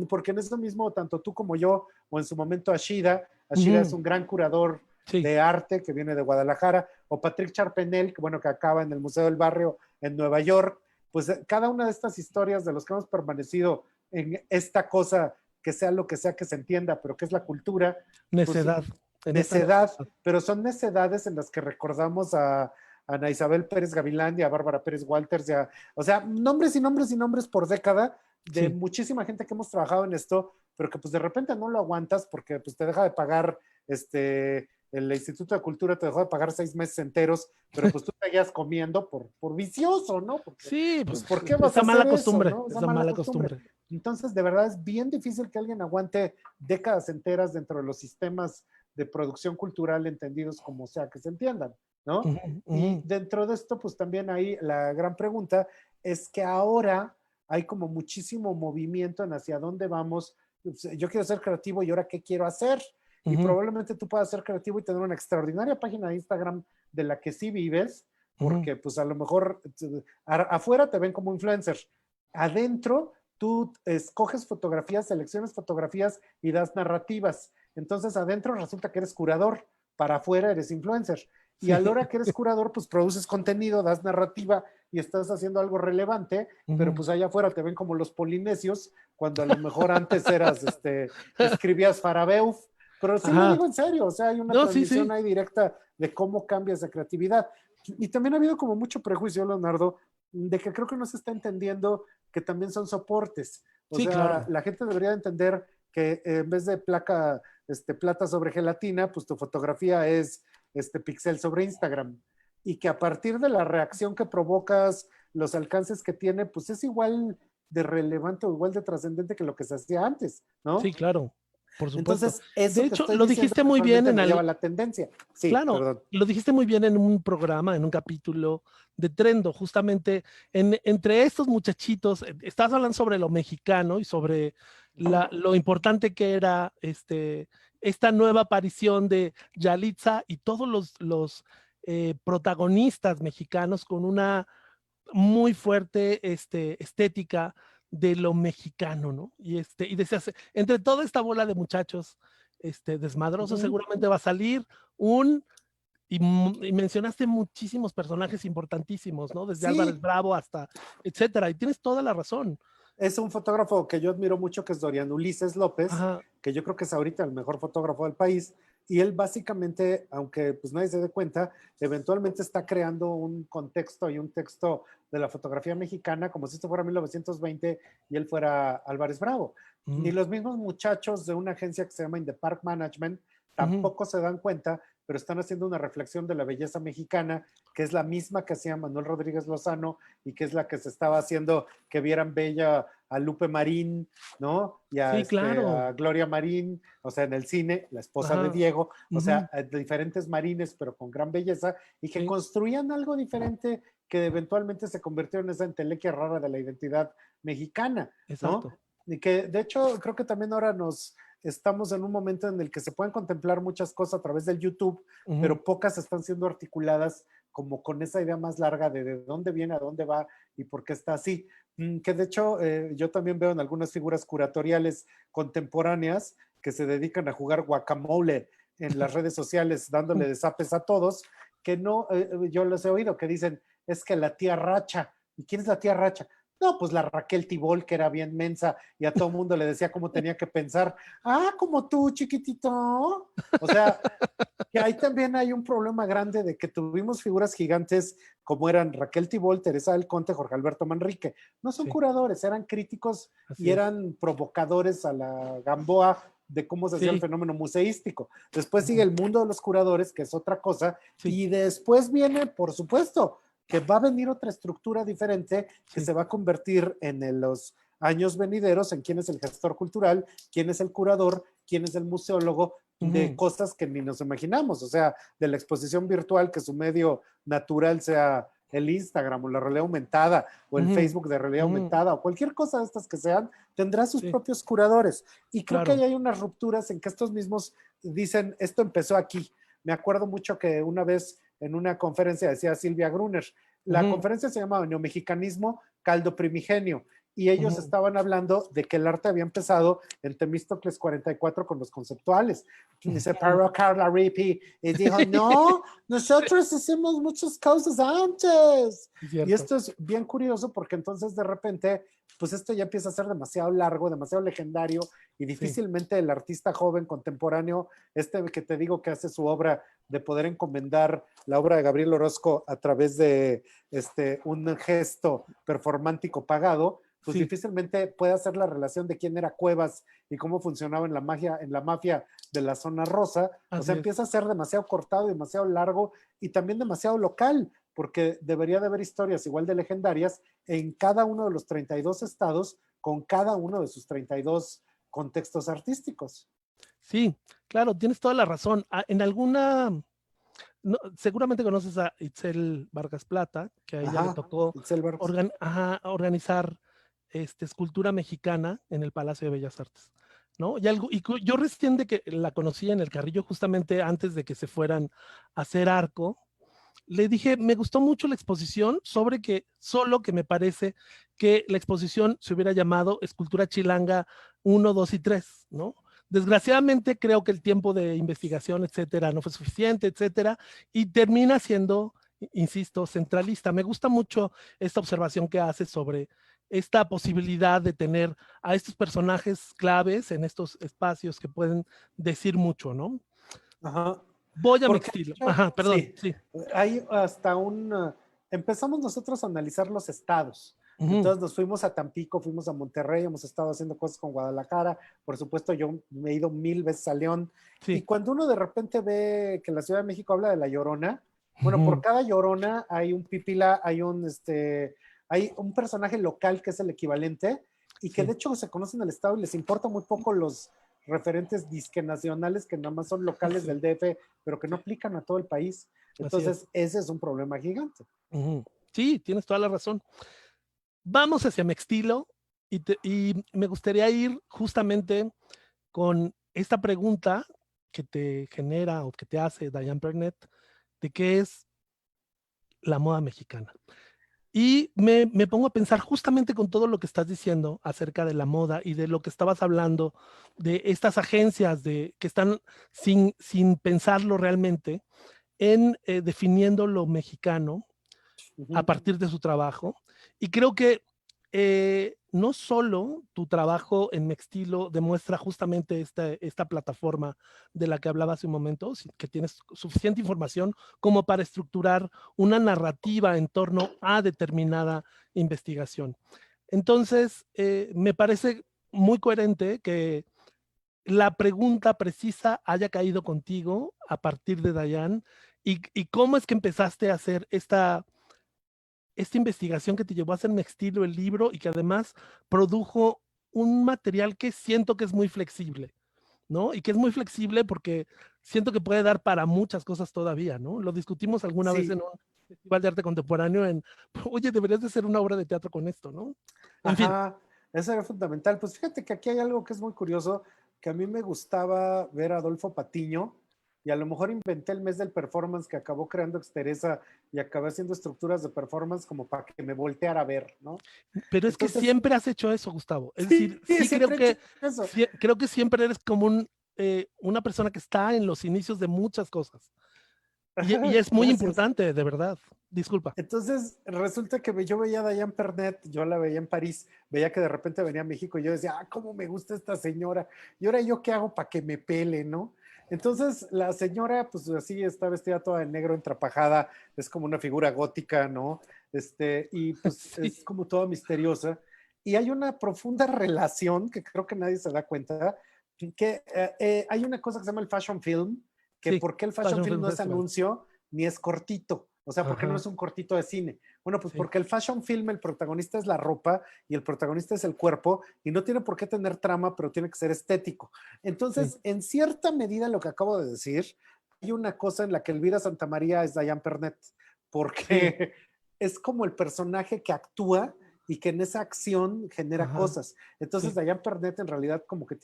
Porque en eso mismo, tanto tú como yo, o en su momento Ashida es un gran curador de arte que viene de Guadalajara, o Patrick Charpenel, que acaba en el Museo del Barrio en Nueva York. Pues cada una de estas historias de los que hemos permanecido en esta cosa, que sea lo que sea que se entienda, pero que es la cultura. Necedad. Pues, necedad, pero son necedades en las que recordamos a Ana Isabel Pérez Gavilán y a Bárbara Pérez Walters, o sea, nombres y nombres y nombres por década de muchísima gente que hemos trabajado en esto, pero que pues de repente no lo aguantas porque pues te deja de pagar el Instituto de Cultura te dejó de pagar 6 meses enteros, pero pues tú seguías comiendo por vicioso, ¿no? Porque, pues ¿por qué vas a hacer mala eso, costumbre, ¿no? esa mala costumbre. Entonces, de verdad es bien difícil que alguien aguante décadas enteras dentro de los sistemas de producción cultural entendidos como sea que se entiendan, ¿no? Y dentro de esto, pues también ahí la gran pregunta es que ahora hay como muchísimo movimiento en hacia dónde vamos. Yo quiero ser creativo y ahora qué quiero hacer. Y probablemente tú puedas ser creativo y tener una extraordinaria página de Instagram de la que sí vives, porque pues a lo mejor afuera te ven como influencer. Adentro tú escoges fotografías, seleccionas fotografías y das narrativas. Entonces adentro resulta que eres curador, para afuera eres influencer. Y a la hora que eres curador, pues produces contenido, das narrativa y estás haciendo algo relevante, pero pues allá afuera te ven como los polinesios, cuando a lo mejor antes eras, escribías Farabeuf, pero sí lo digo en serio, o sea, hay una transmisión ahí directa de cómo cambia esa creatividad. Y también ha habido como mucho prejuicio, Leonardo, de que creo que no se está entendiendo que también son soportes. O sea, la gente debería entender que en vez de plata sobre gelatina, pues tu fotografía es pixel sobre Instagram. Y que a partir de la reacción que provocas, los alcances que tiene, pues es igual de relevante o igual de trascendente que lo que se hacía antes, ¿no? Sí, claro, por supuesto. Entonces, eso de que hecho, estoy lo diciendo dijiste muy bien me lleva a la tendencia. Sí, claro, perdón. lo dijiste muy bien en un programa, en un capítulo de Trendo, justamente entre estos muchachitos, estás hablando sobre lo mexicano y sobre lo importante que era esta nueva aparición de Yalitza y todos los protagonistas mexicanos con una muy fuerte estética de lo mexicano, ¿no? Y decías, entre toda esta bola de muchachos desmadrosos, seguramente va a salir y mencionaste muchísimos personajes importantísimos, ¿no? Desde Álvarez Bravo hasta, etcétera, y tienes toda la razón. Es un fotógrafo que yo admiro mucho, que es Dorian Ulises López, que yo creo que es ahorita el mejor fotógrafo del país, y él básicamente, aunque pues nadie se dé cuenta, eventualmente está creando un contexto y un texto de la fotografía mexicana como si esto fuera 1920 y él fuera Álvarez Bravo. Y los mismos muchachos de una agencia que se llama In the Park Management tampoco se dan cuenta pero están haciendo una reflexión de la belleza mexicana, que es la misma que hacía Manuel Rodríguez Lozano y que es la que se estaba haciendo que vieran bella a Lupe Marín, ¿no? Y Sí, a claro. Gloria Marín, o sea, en el cine, la esposa de Ajá. Diego, o Ujú. sea, de diferentes marines, pero con gran belleza, y que Sí, construían algo diferente que eventualmente se convirtió en esa entelequia rara de la identidad mexicana, ¿no? exacto. Y que de hecho creo que también ahora nos estamos en un momento en el que se pueden contemplar muchas cosas a través del YouTube, Ujú. pero pocas están siendo articuladas como con esa idea más larga de dónde viene, a dónde va y por qué está así. Que de hecho yo también veo en algunas figuras curatoriales contemporáneas que se dedican a jugar guacamole en las redes sociales, dándole desapes a todos, que no, yo les he oído que dicen, es que la tía Racha, ¿y quién es la tía Racha? No, pues la Raquel Tibol, que era bien mensa y a todo mundo le decía cómo tenía que pensar. Ah, como tú, chiquitito. O sea, que ahí también hay un problema grande de que tuvimos figuras gigantes como eran Raquel Tibol, Teresa del Conte, Jorge Alberto Manrique. No son Sí, curadores, eran críticos y así es. eran provocadores a la Gamboa de cómo se hacía el Sí. fenómeno museístico. Después sigue Ujú. el mundo de los curadores, que es otra cosa, Sí, y después viene, por supuesto, que va a venir otra estructura diferente que sí. se va a convertir en los años venideros en quién es el gestor cultural, quién es el curador, quién es el museólogo, de Ujú. cosas que ni nos imaginamos, o sea, de la exposición virtual, que su medio natural sea el Instagram o la realidad aumentada o el Ujú. Facebook de realidad Ujú. aumentada o cualquier cosa de estas que sean, tendrá sus Sí, propios curadores. Y creo que ahí claro. hay unas rupturas en que estos mismos dicen, esto empezó aquí. Me acuerdo mucho que una vez en una conferencia decía Silvia Gruner, la Ujú. conferencia se llamaba Neomexicanismo, Caldo Primigenio, y ellos Ujú. estaban hablando de que el arte había empezado en Temístocles 44 con los conceptuales. Y dice, Ujú. pero Carla Rippey, y dijo, no, nosotros hicimos muchas cosas antes. Sí, Y cierto. esto es bien curioso porque entonces de repente, pues esto ya empieza a ser demasiado largo, demasiado legendario y Sí. difícilmente el artista joven contemporáneo, este que te digo que hace su obra de poder encomendar la obra de Gabriel Orozco a través de un gesto performántico pagado, pues Sí, difícilmente puede hacer la relación de quién era Cuevas y cómo funcionaba en la mafia de la zona rosa. O así sea, es. empieza a ser demasiado cortado, demasiado largo y también demasiado local, porque debería de haber historias igual de legendarias en cada uno de los 32 estados con cada uno de sus 32 contextos artísticos. Sí, claro, tienes toda la razón. En alguna, seguramente conoces a Itzel Vargas Plata, que a ella le Ajá, tocó Itzel Barros. ajá, organizar escultura mexicana en el Palacio de Bellas Artes, ¿no? Yo recién de que la conocí en el Carrillo, justamente antes de que se fueran a hacer arco, le dije, me gustó mucho la exposición, solo que me parece que la exposición se hubiera llamado Escultura Chilanga 1, 2 y 3, ¿no? Desgraciadamente creo que el tiempo de investigación, etcétera, no fue suficiente, etcétera, y termina siendo, insisto, centralista. Me gusta mucho esta observación que hace sobre esta posibilidad de tener a estos personajes claves en estos espacios que pueden decir mucho, ¿no? Ajá. Voy a mi Porque, estilo. de hecho, Ajá, perdón, sí, sí. hay hasta empezamos nosotros a analizar los estados. Ujú. Entonces nos fuimos a Tampico, fuimos a Monterrey, hemos estado haciendo cosas con Guadalajara. Por supuesto, yo me he ido 1000 veces a León. Y Sí. cuando uno de repente ve que la Ciudad de México habla de la Llorona, bueno, por Ujú. cada Llorona hay un pipila, hay un personaje local que es el equivalente y que de Sí, hecho se conocen en el estado y les importa muy poco los referentes disque nacionales que nada más son locales sí, del DF, pero que no aplican a todo el país. así es. Entonces, ese es un problema gigante. Ujú. Sí, tienes toda la razón. Vamos hacia mi estilo y me gustaría ir justamente con esta pregunta que te genera o que te hace Diane Burnett de qué es la moda mexicana. Y me pongo a pensar justamente con todo lo que estás diciendo acerca de la moda y de lo que estabas hablando, de estas agencias que están sin pensarlo realmente en definiendo lo mexicano Uh a -huh. partir de su trabajo. Y creo que no solo tu trabajo en Mextilo demuestra justamente esta plataforma de la que hablaba hace un momento, que tienes suficiente información como para estructurar una narrativa en torno a determinada investigación. Entonces, me parece muy coherente que la pregunta precisa haya caído contigo a partir de Dayan y cómo es que empezaste a hacer esta investigación que te llevó a hacer Nextilo, el libro, y que además produjo un material que siento que es muy flexible, ¿no? Y que es muy flexible porque siento que puede dar para muchas cosas todavía, ¿no? Lo discutimos alguna vez Sí, en un festival de arte contemporáneo oye, deberías de hacer una obra de teatro con esto, ¿no? En fin. ajá, eso era fundamental. Pues fíjate que aquí hay algo que es muy curioso, que a mí me gustaba ver a Adolfo Patiño y a lo mejor inventé el mes del performance que acabó creando Exteresa y acabé haciendo estructuras de performance como para que me volteara a ver, ¿no? Pero es que Entonces, siempre has hecho eso, Gustavo. Es sí, decir, sí siempre he hecho eso. creo que siempre eres como una persona que está en los inicios de muchas cosas. Y es muy Gracias. importante, de verdad. Disculpa. Entonces, resulta que yo veía a Diane Pernet, yo la veía en París, veía que de repente venía a México y yo decía, ah, cómo me gusta esta señora. Y ahora yo qué hago para que me pele, ¿no? Entonces, la señora, pues así está vestida toda de negro, entrapajada, es como una figura gótica, ¿no? Y pues Sí, es como toda misteriosa. Y hay una profunda relación que creo que nadie se da cuenta, que hay una cosa que se llama el fashion film, que sí. por qué el fashion Fashion film Film no es Festival. anuncio ni es cortito. O sea, ¿por qué no Ajá, es un cortito de cine? Bueno, pues sí, porque el fashion film, el protagonista es la ropa y el protagonista es el cuerpo y no tiene por qué tener trama, pero tiene que ser estético. sí, Entonces, en cierta medida, lo que acabo de decir, hay una cosa en la que Elvira Santamaría es Diane Pernet, sí, porque es como el personaje que actúa y que en esa acción genera ajá, cosas. Entonces, sí, Diane Pernet en realidad como que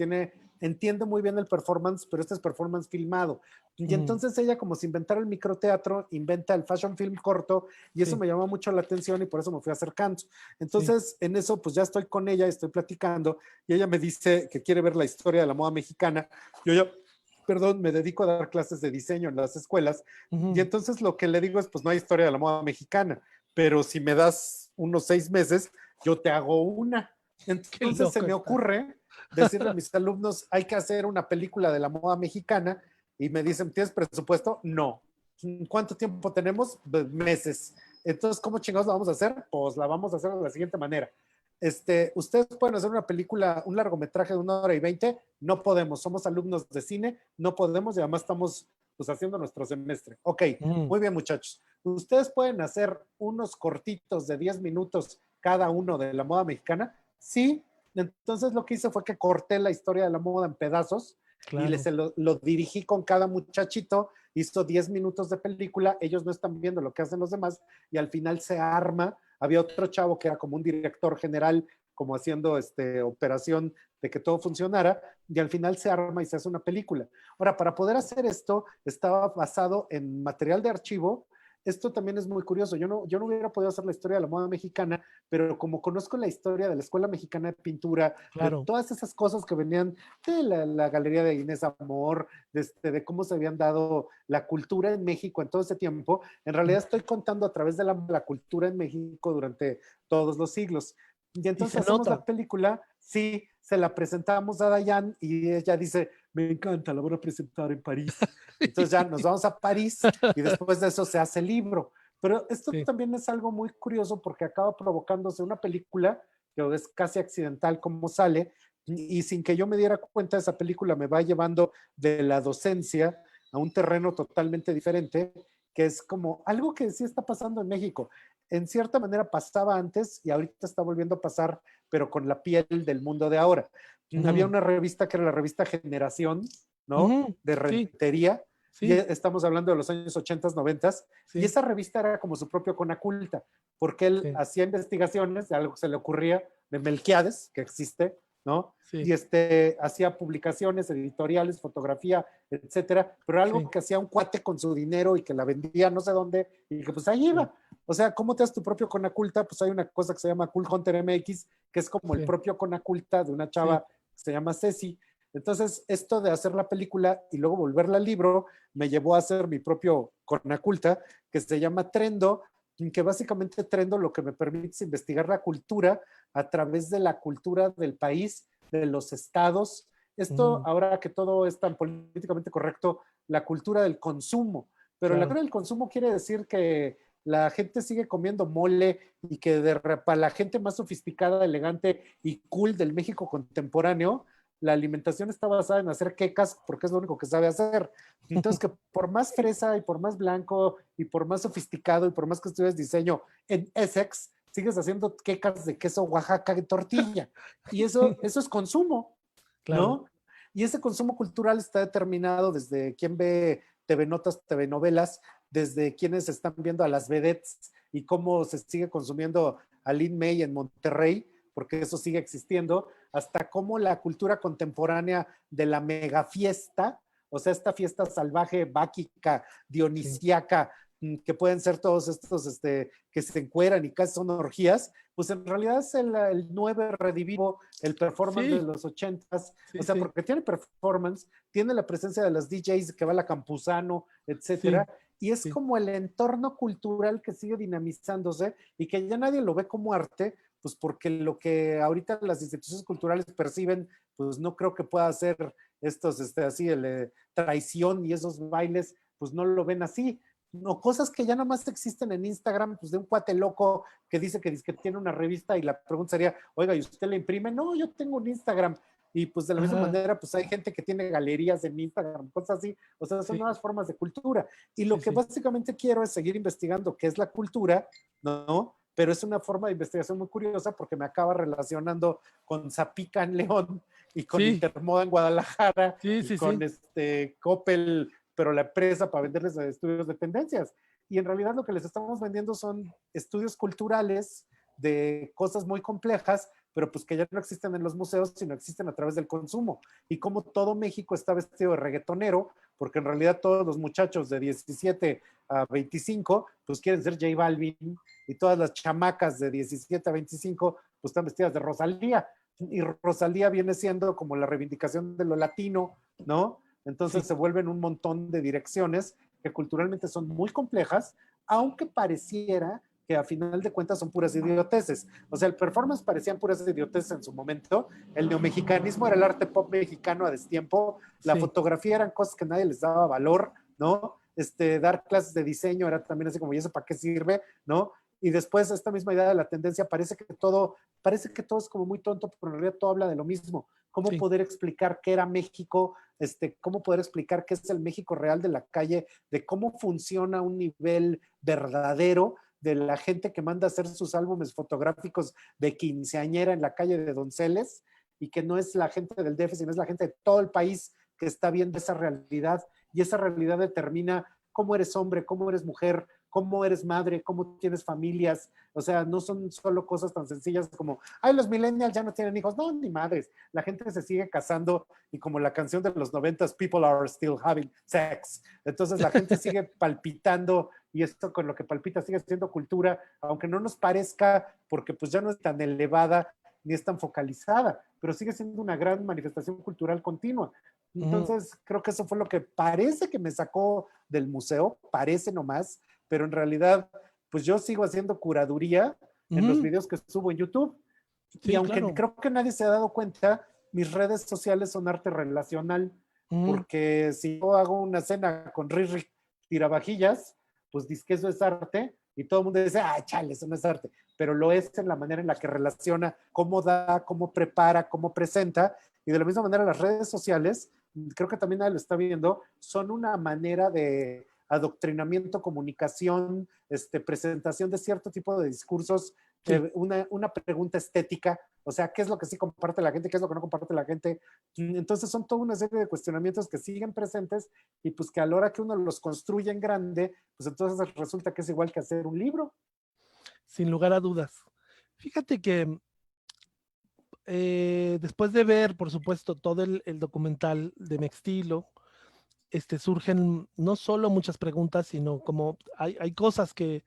entiende muy bien el performance, pero este es performance filmado. Y mm, entonces ella, como si inventara el microteatro, inventa el fashion film corto y eso sí, me llamó mucho la atención y por eso me fui acercando. sí, Entonces, en eso, pues ya estoy con ella, estoy platicando y ella me dice que quiere ver la historia de la moda mexicana. Yo ya, perdón, me dedico a dar clases de diseño en las escuelas y ujú. entonces lo que le digo es, pues no hay historia de la moda mexicana, pero si me das unos 6 meses, yo te hago una. Qué Entonces se loco me está. ocurre decirle a mis alumnos, hay que hacer una película de la moda mexicana y me dicen, ¿tienes presupuesto? No. ¿Cuánto tiempo tenemos? Meses. Entonces, ¿cómo chingados la vamos a hacer? Pues la vamos a hacer de la siguiente manera. Ustedes pueden hacer una película, un largometraje de 1 hora y 20, no podemos, somos alumnos de cine, no podemos y además estamos pues haciendo nuestro semestre. Ok, Mm, muy bien muchachos. Ustedes pueden hacer unos cortitos de 10 minutos cada uno de la moda mexicana. Sí, entonces lo que hice fue que corté la historia de la moda en pedazos y claro. lo dirigí con cada muchachito, hizo 10 minutos de película, ellos no están viendo lo que hacen los demás y al final se arma. Había otro chavo que era como un director general, como haciendo operación de que todo funcionara, y al final se arma y se hace una película. Ahora, para poder hacer esto, estaba basado en material de archivo. Esto también es muy curioso. Yo no hubiera podido hacer la historia de la moda mexicana, pero como conozco la historia de la Escuela Mexicana de Pintura, de Claro. todas esas cosas que venían de la galería de Inés Amor, de cómo se habían dado la cultura en México en todo ese tiempo, en realidad estoy contando a través de la cultura en México durante todos los siglos. Y Y entonces se hacemos nota. la película, sí, se la presentamos a Dayan y ella dice, me encanta, la voy a presentar en París. Entonces ya nos vamos a París y después de eso se hace el libro. Pero esto Sí, también es algo muy curioso porque acaba provocándose una película que es casi accidental como sale y sin que yo me diera cuenta esa película me va llevando de la docencia a un terreno totalmente diferente, que es como algo que sí está pasando en México. En cierta manera pasaba antes y ahorita está volviendo a pasar, pero con la piel del mundo de ahora. Había ujú, una revista que era la revista Generación, ¿no? ujú, De sí, rentería, y sí, estamos hablando de los años 80, 90, y sí, esa revista era como su propio Conaculta, porque él sí, hacía investigaciones de algo que se le ocurría, de Melquiades, que existe, ¿no? sí, Y hacía publicaciones, editoriales, fotografía, etcétera, pero algo sí, que hacía un cuate con su dinero y que la vendía no sé dónde y que pues ahí sí, iba. O sea, ¿cómo te das tu propio Conaculta? Pues hay una cosa que se llama Cool Hunter MX, que es como el sí, propio Conaculta de una sí, chava que se llama Ceci. Entonces, esto de hacer la película y luego volverla al libro me llevó a hacer mi propio Conaculta, que se llama Trendo, que básicamente Trendo lo que me permite es investigar la cultura a través de la cultura del país, de los estados. Esto, ujú, ahora que todo es tan políticamente correcto, la cultura del consumo. Pero la claro. cultura del consumo quiere decir que la gente sigue comiendo mole y que para la gente más sofisticada, elegante y cool del México contemporáneo, la alimentación está basada en hacer quecas porque es lo único que sabe hacer. Entonces, que por más fresa y por más blanco y por más sofisticado y por más que estudies diseño en Essex, sigues haciendo quecas de queso Oaxaca y tortilla. Y eso es consumo, Claro. ¿no? Y ese consumo cultural está determinado desde quién ve TV Notas, TV Novelas, desde quienes están viendo a las vedettes y cómo se sigue consumiendo a Lin May en Monterrey, porque eso sigue existiendo, hasta cómo la cultura contemporánea de la mega fiesta, o sea, esta fiesta salvaje, báquica, dionisíaca, que pueden ser todos estos que se encueran y casi son orgías, pues en realidad es el 9 redivivo, el performance de los 80s, o sea, porque tiene performance, tiene la presencia de los DJs que va a la Campuzano, etcétera, y es como el entorno cultural que sigue dinamizándose y que ya nadie lo ve como arte, pues porque lo que ahorita las instituciones culturales perciben, pues no creo que pueda ser estos, así, traición y esos bailes, pues no lo ven así. No, cosas que ya nada más existen en Instagram, pues de un cuate loco que dice que tiene una revista y la pregunta sería, oiga, ¿y usted la imprime? No, yo tengo un Instagram. Y pues de la misma manera, pues hay gente que tiene galerías en Instagram, cosas así. O sea, son nuevas formas de cultura. Y lo que básicamente quiero es seguir investigando qué es la cultura, ¿no? Pero es una forma de investigación muy curiosa porque me acaba relacionando con Zapica en León y con Intermoda en Guadalajara y con Coppel, pero la empresa para venderles estudios de tendencias. Y en realidad lo que les estamos vendiendo son estudios culturales de cosas muy complejas, pero pues que ya no existen en los museos, sino existen a través del consumo. Y como todo México está vestido de reggaetonero, porque en realidad todos los muchachos de 17 a 25, pues quieren ser J Balvin, y todas las chamacas de 17 a 25, pues están vestidas de Rosalía. Y Rosalía viene siendo como la reivindicación de lo latino, ¿no? Entonces se vuelven un montón de direcciones que culturalmente son muy complejas, aunque pareciera que a final de cuentas son puras idioteces. O sea, el performance parecían puras idioteces en su momento, el neomexicanismo era el arte pop mexicano a destiempo, la fotografía eran cosas que nadie les daba valor, ¿no? Dar clases de diseño era también así como, ¿y eso para qué sirve? ¿No? Y después esta misma idea de la tendencia parece que todo es como muy tonto, pero en realidad todo habla de lo mismo. ¿Cómo poder explicar qué era México? Cómo poder explicar qué es el México real de la calle, de cómo funciona un nivel verdadero de la gente que manda a hacer sus álbumes fotográficos de quinceañera en la calle de Donceles y que no es la gente del DF, sino es la gente de todo el país que está viendo esa realidad y esa realidad determina cómo eres hombre, cómo eres mujer, cómo eres madre, cómo tienes familias. O sea, no son solo cosas tan sencillas como, ay, los millennials ya no tienen hijos. No, ni madres. La gente se sigue casando y como la canción de los 90s, people are still having sex. Entonces la gente sigue palpitando y esto con lo que palpita sigue siendo cultura, aunque no nos parezca porque pues ya no es tan elevada ni es tan focalizada, pero sigue siendo una gran manifestación cultural continua. Entonces, creo que eso fue lo que parece que me sacó del museo, parece nomás, pero en realidad, pues yo sigo haciendo curaduría en los videos que subo en YouTube. Y aunque creo que nadie se ha dado cuenta, mis redes sociales son arte relacional, porque si yo hago una cena con Riri Tiravajillas, pues dice que eso es arte, y todo el mundo dice, ah, chale, eso no es arte, pero lo es en la manera en la que relaciona, cómo da, cómo prepara, cómo presenta, y de la misma manera las redes sociales, creo que también nadie lo está viendo, son una manera de adoctrinamiento, comunicación, presentación de cierto tipo de discursos, una pregunta estética, o sea, ¿qué es lo que sí comparte la gente? ¿Qué es lo que no comparte la gente? Entonces son toda una serie de cuestionamientos que siguen presentes y pues que a la hora que uno los construye en grande, pues entonces resulta que es igual que hacer un libro. Sin lugar a dudas. Fíjate que después de ver, por supuesto, todo el documental de Mextilo, surgen no solo muchas preguntas, sino como hay cosas que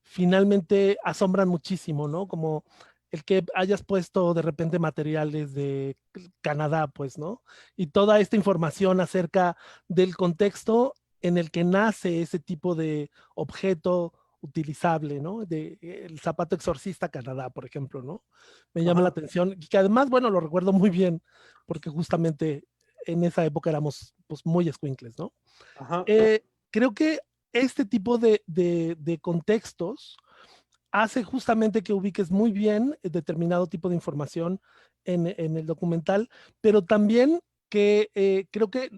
finalmente asombran muchísimo, ¿no? Como el que hayas puesto de repente materiales de Canadá, pues, ¿no? Y toda esta información acerca del contexto en el que nace ese tipo de objeto utilizable, ¿no? El zapato exorcista Canadá, por ejemplo, ¿no? Me llama la atención y que además, bueno, lo recuerdo muy bien porque justamente en esa época éramos pues muy escuincles, ¿no? Creo que este tipo de contextos hace justamente que ubiques muy bien determinado tipo de información en el documental, pero también que creo que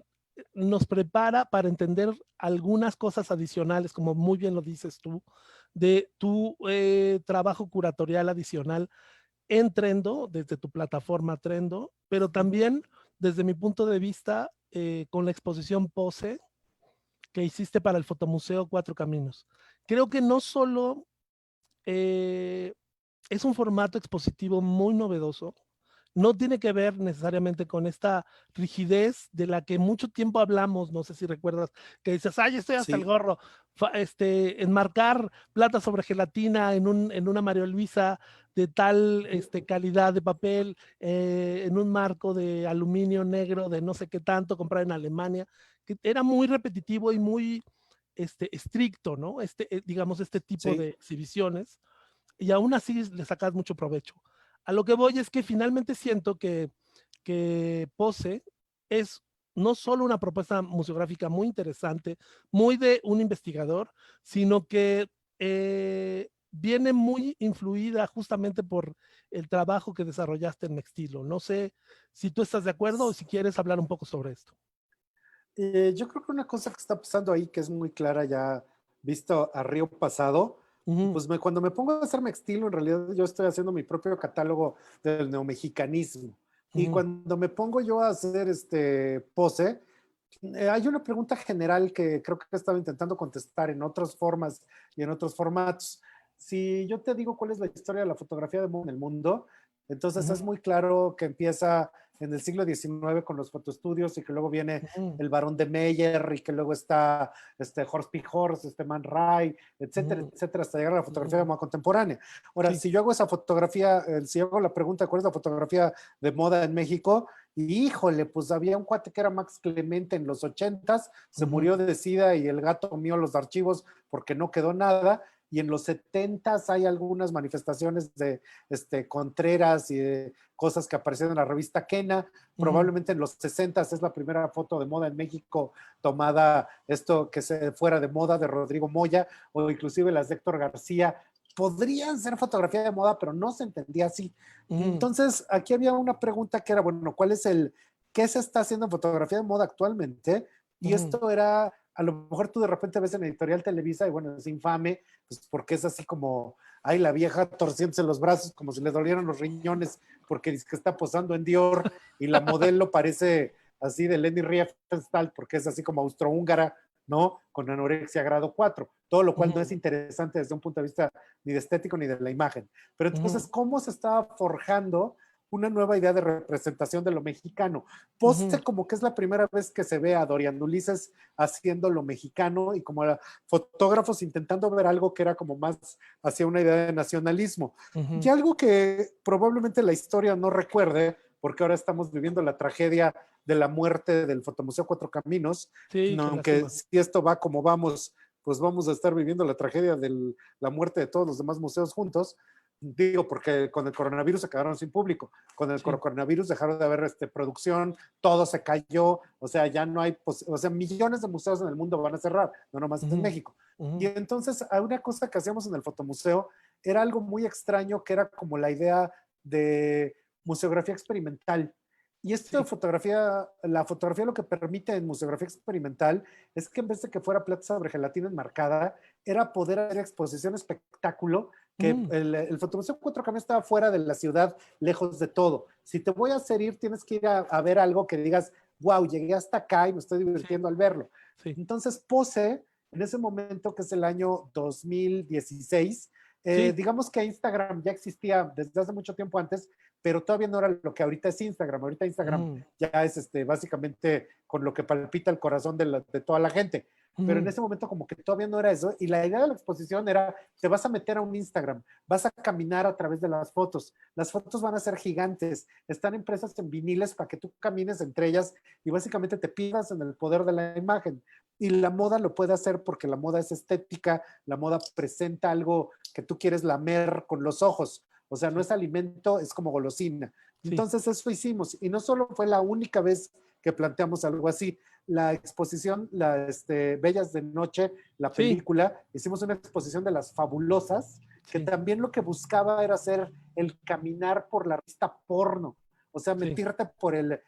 nos prepara para entender algunas cosas adicionales, como muy bien lo dices tú, de tu trabajo curatorial adicional en Trendo, desde tu plataforma Trendo, pero también desde mi punto de vista con la exposición Pose que hiciste para el Fotomuseo Cuatro Caminos. Creo que no solo eh, es un formato expositivo muy novedoso, no tiene que ver necesariamente con esta rigidez de la que mucho tiempo hablamos, no sé si recuerdas, que dices, ay, estoy hasta el Sí, gorro, enmarcar plata sobre gelatina en una María Luisa de tal calidad de papel, en un marco de aluminio negro de no sé qué tanto, comprar en Alemania, que era muy repetitivo y muy estricto, ¿no? Digamos, este tipo de sí. exhibiciones y aún así le sacas mucho provecho. A lo que voy es que finalmente siento que Pose es no solo una propuesta museográfica muy interesante, muy de un investigador, sino que viene muy influida justamente por el trabajo que desarrollaste en Mextilo. No sé si tú estás de acuerdo o si quieres hablar un poco sobre esto. Yo creo que una cosa que está pasando ahí, que es muy clara ya visto a río pasado, Ujú, pues cuando me pongo a hacer estilo, en realidad yo estoy haciendo mi propio catálogo del neomexicanismo. Y ujú, cuando me pongo yo a hacer pose, hay una pregunta general que creo que he estado intentando contestar en otras formas y en otros formatos. Si yo te digo cuál es la historia de la fotografía de moda en el mundo, entonces ujú, es muy claro que empieza en el siglo XIX con los fotoestudios y que luego viene ujú, el Barón de Meyer y que luego está Horst P. Horst, Man Ray, etcétera, ujú, etcétera, hasta llegar a la fotografía de ujú. moda contemporánea. Ahora, Sí. si yo hago esa fotografía, si hago la pregunta, ¿cuál es la fotografía de moda en México? Y híjole, pues había un cuate que era Max Clemente en los 80s, se Ujú, murió de sida y el gato comió los archivos porque no quedó nada. Y en los 70s hay algunas manifestaciones de Contreras y de cosas que aparecieron en la revista Kena. ujú, Probablemente en los 60s es la primera foto de moda en México tomada, esto que se fuera de moda, de Rodrigo Moya, o inclusive las de Héctor García. Podrían ser fotografía de moda, pero no se entendía así. ujú, Entonces, aquí había una pregunta que era, bueno, ¿qué se está haciendo en fotografía de moda actualmente? Y ujú. esto era, a lo mejor tú de repente ves en Editorial Televisa y bueno, es infame, pues porque es así como, ay, la vieja torciéndose los brazos como si le dolieran los riñones porque dice que está posando en Dior y la modelo parece así de Leni Riefenstahl porque es así como austrohúngara, ¿no? Con anorexia grado 4, todo lo cual no es Ujú, interesante desde un punto de vista ni de estético ni de la imagen. Pero entonces, ujú, ¿cómo se estaba forjando una nueva idea de representación de lo mexicano? ujú, Poste como que es la primera vez que se ve a Dorian Ulises haciendo lo mexicano y como fotógrafos intentando ver algo que era como más hacia una idea de nacionalismo. Y ujú. algo que probablemente la historia no recuerde, porque ahora estamos viviendo la tragedia de la muerte del Fotomuseo Cuatro Caminos, Sí, no, qué aunque lástima. si esto va como vamos, pues vamos a estar viviendo la tragedia de la muerte de todos los demás museos juntos. Digo, porque con el coronavirus se quedaron sin público, con el Sí. coronavirus dejaron de haber producción, todo se cayó, o sea, ya no hay, o sea, millones de museos en el mundo van a cerrar, no nomás en Ujú, México. Y ujú. entonces, una cosa que hacíamos en el fotomuseo era algo muy extraño, que era como la idea de museografía experimental. Y esto de Sí. fotografía, la fotografía lo que permite en museografía experimental es que en vez de que fuera plata sobre gelatina enmarcada, era poder hacer exposición espectáculo, que Mm, el Fotomuseo Cuatro Caminos estaba fuera de la ciudad, lejos de todo. Si te voy a hacer ir, tienes que ir a ver algo que digas, wow, llegué hasta acá y me estoy sí, divirtiendo al verlo. sí, Entonces, Pose, en ese momento, que es el año 2016, sí. digamos que Instagram ya existía desde hace mucho tiempo antes, pero todavía no era lo que ahorita es Instagram. Ahorita Instagram Ujú, ya es básicamente con lo que palpita el corazón de toda la gente. Pero en ujú, ese momento como que todavía no era eso. Y la idea de la exposición era, te vas a meter a un Instagram, vas a caminar a través de las fotos. Las fotos van a ser gigantes, están impresas en viniles para que tú camines entre ellas y básicamente te pierdas en el poder de la imagen. Y la moda lo puede hacer porque la moda es estética, la moda presenta algo que tú quieres lamer con los ojos. O sea, no sí, es alimento, es como golosina. sí. Entonces eso hicimos. Y no solo fue la única vez que planteamos algo así. La exposición, Bellas de Noche, la Sí, película, hicimos una exposición de las fabulosas, que sí. también lo que buscaba era hacer el caminar por la revista porno. O sea, Sí, mentirte por el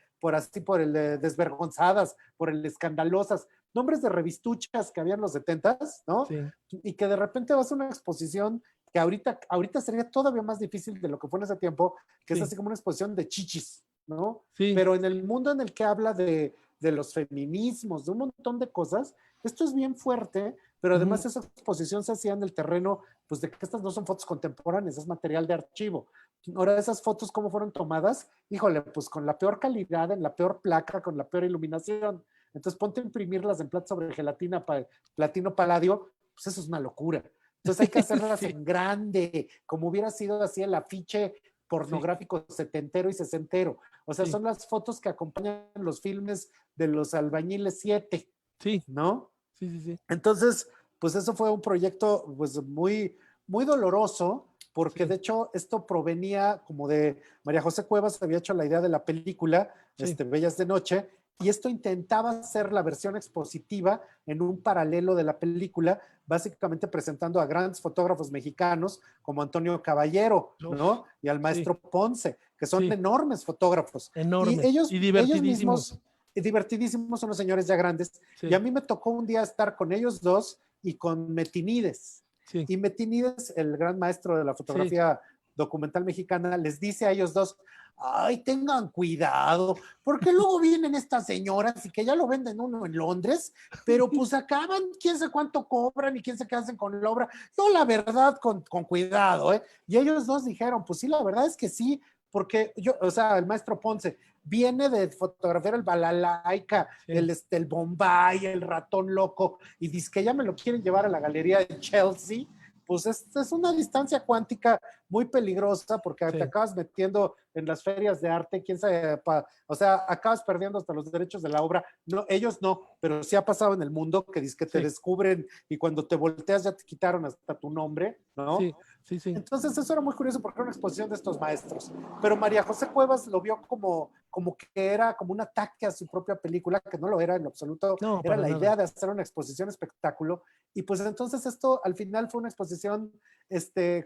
desvergonzadas, por el escandalosas, nombres de revistuchas que había en los 70s, ¿no? sí, Y que de repente vas a una exposición que ahorita sería todavía más difícil de lo que fue en ese tiempo, que es sí, así como una exposición de chichis, ¿no? sí, Pero en el mundo en el que habla de los feminismos, de un montón de cosas, esto es bien fuerte, pero ujú, además esa exposición se hacía en el terreno, pues de que estas no son fotos contemporáneas, es material de archivo. Ahora, esas fotos, ¿cómo fueron tomadas? Híjole, pues con la peor calidad, en la peor placa, con la peor iluminación. Entonces, ponte a imprimirlas en plata sobre gelatina, platino paladio, pues eso es una locura. Entonces hay que hacerlas sí, en grande, como hubiera sido así el afiche sí, pornográfico setentero y sesentero. O sea, sí, son las fotos que acompañan los filmes de los Albañiles 7, sí, ¿no? sí, sí, sí, Entonces, pues eso fue un proyecto pues muy, muy doloroso, porque sí, de hecho esto provenía como de María José Cuevas, había hecho la idea de la película sí, Bellas de Noche, y esto intentaba hacer la versión expositiva en un paralelo de la película, básicamente presentando a grandes fotógrafos mexicanos como Antonio Caballero, uf, ¿no? Y al sí, maestro Ponce, que son sí, enormes fotógrafos. Y enormes ellos, y ellos mismos, divertidísimos. divertidísimos, son los señores ya grandes, y a Sí, mí me tocó un día estar con ellos dos y con Metinides. sí, Y Metinides, el gran maestro de la sí, fotografía documental mexicana, les dice a ellos dos, ay, tengan cuidado, porque luego vienen estas señoras y que ya lo venden uno en Londres, pero pues acaban, quién sabe cuánto cobran y quién sabe qué hacen con la obra. No, la verdad, con cuidado, ¿eh? Y ellos dos dijeron, pues sí, la verdad es que sí, porque yo, o sea, el maestro Ponce viene de fotografiar el Balalaika, sí, el Bombay, el ratón loco, y dice que ya me lo quieren llevar a la galería de Chelsea, pues es una distancia cuántica muy peligrosa porque te sí, acabas metiendo en las ferias de arte, quién sabe, o sea, acabas perdiendo hasta los derechos de la obra. No, ellos no, pero sí ha pasado en el mundo que dice que te sí, descubren y cuando te volteas ya te quitaron hasta tu nombre, ¿no? sí, sí, sí, Entonces eso era muy curioso porque era una exposición de estos maestros. Pero María José Cuevas lo vio como que era como un ataque a su propia película, que no lo era en lo absoluto, no, era para la nada. idea de hacer una exposición espectáculo. Y pues entonces esto al final fue una exposición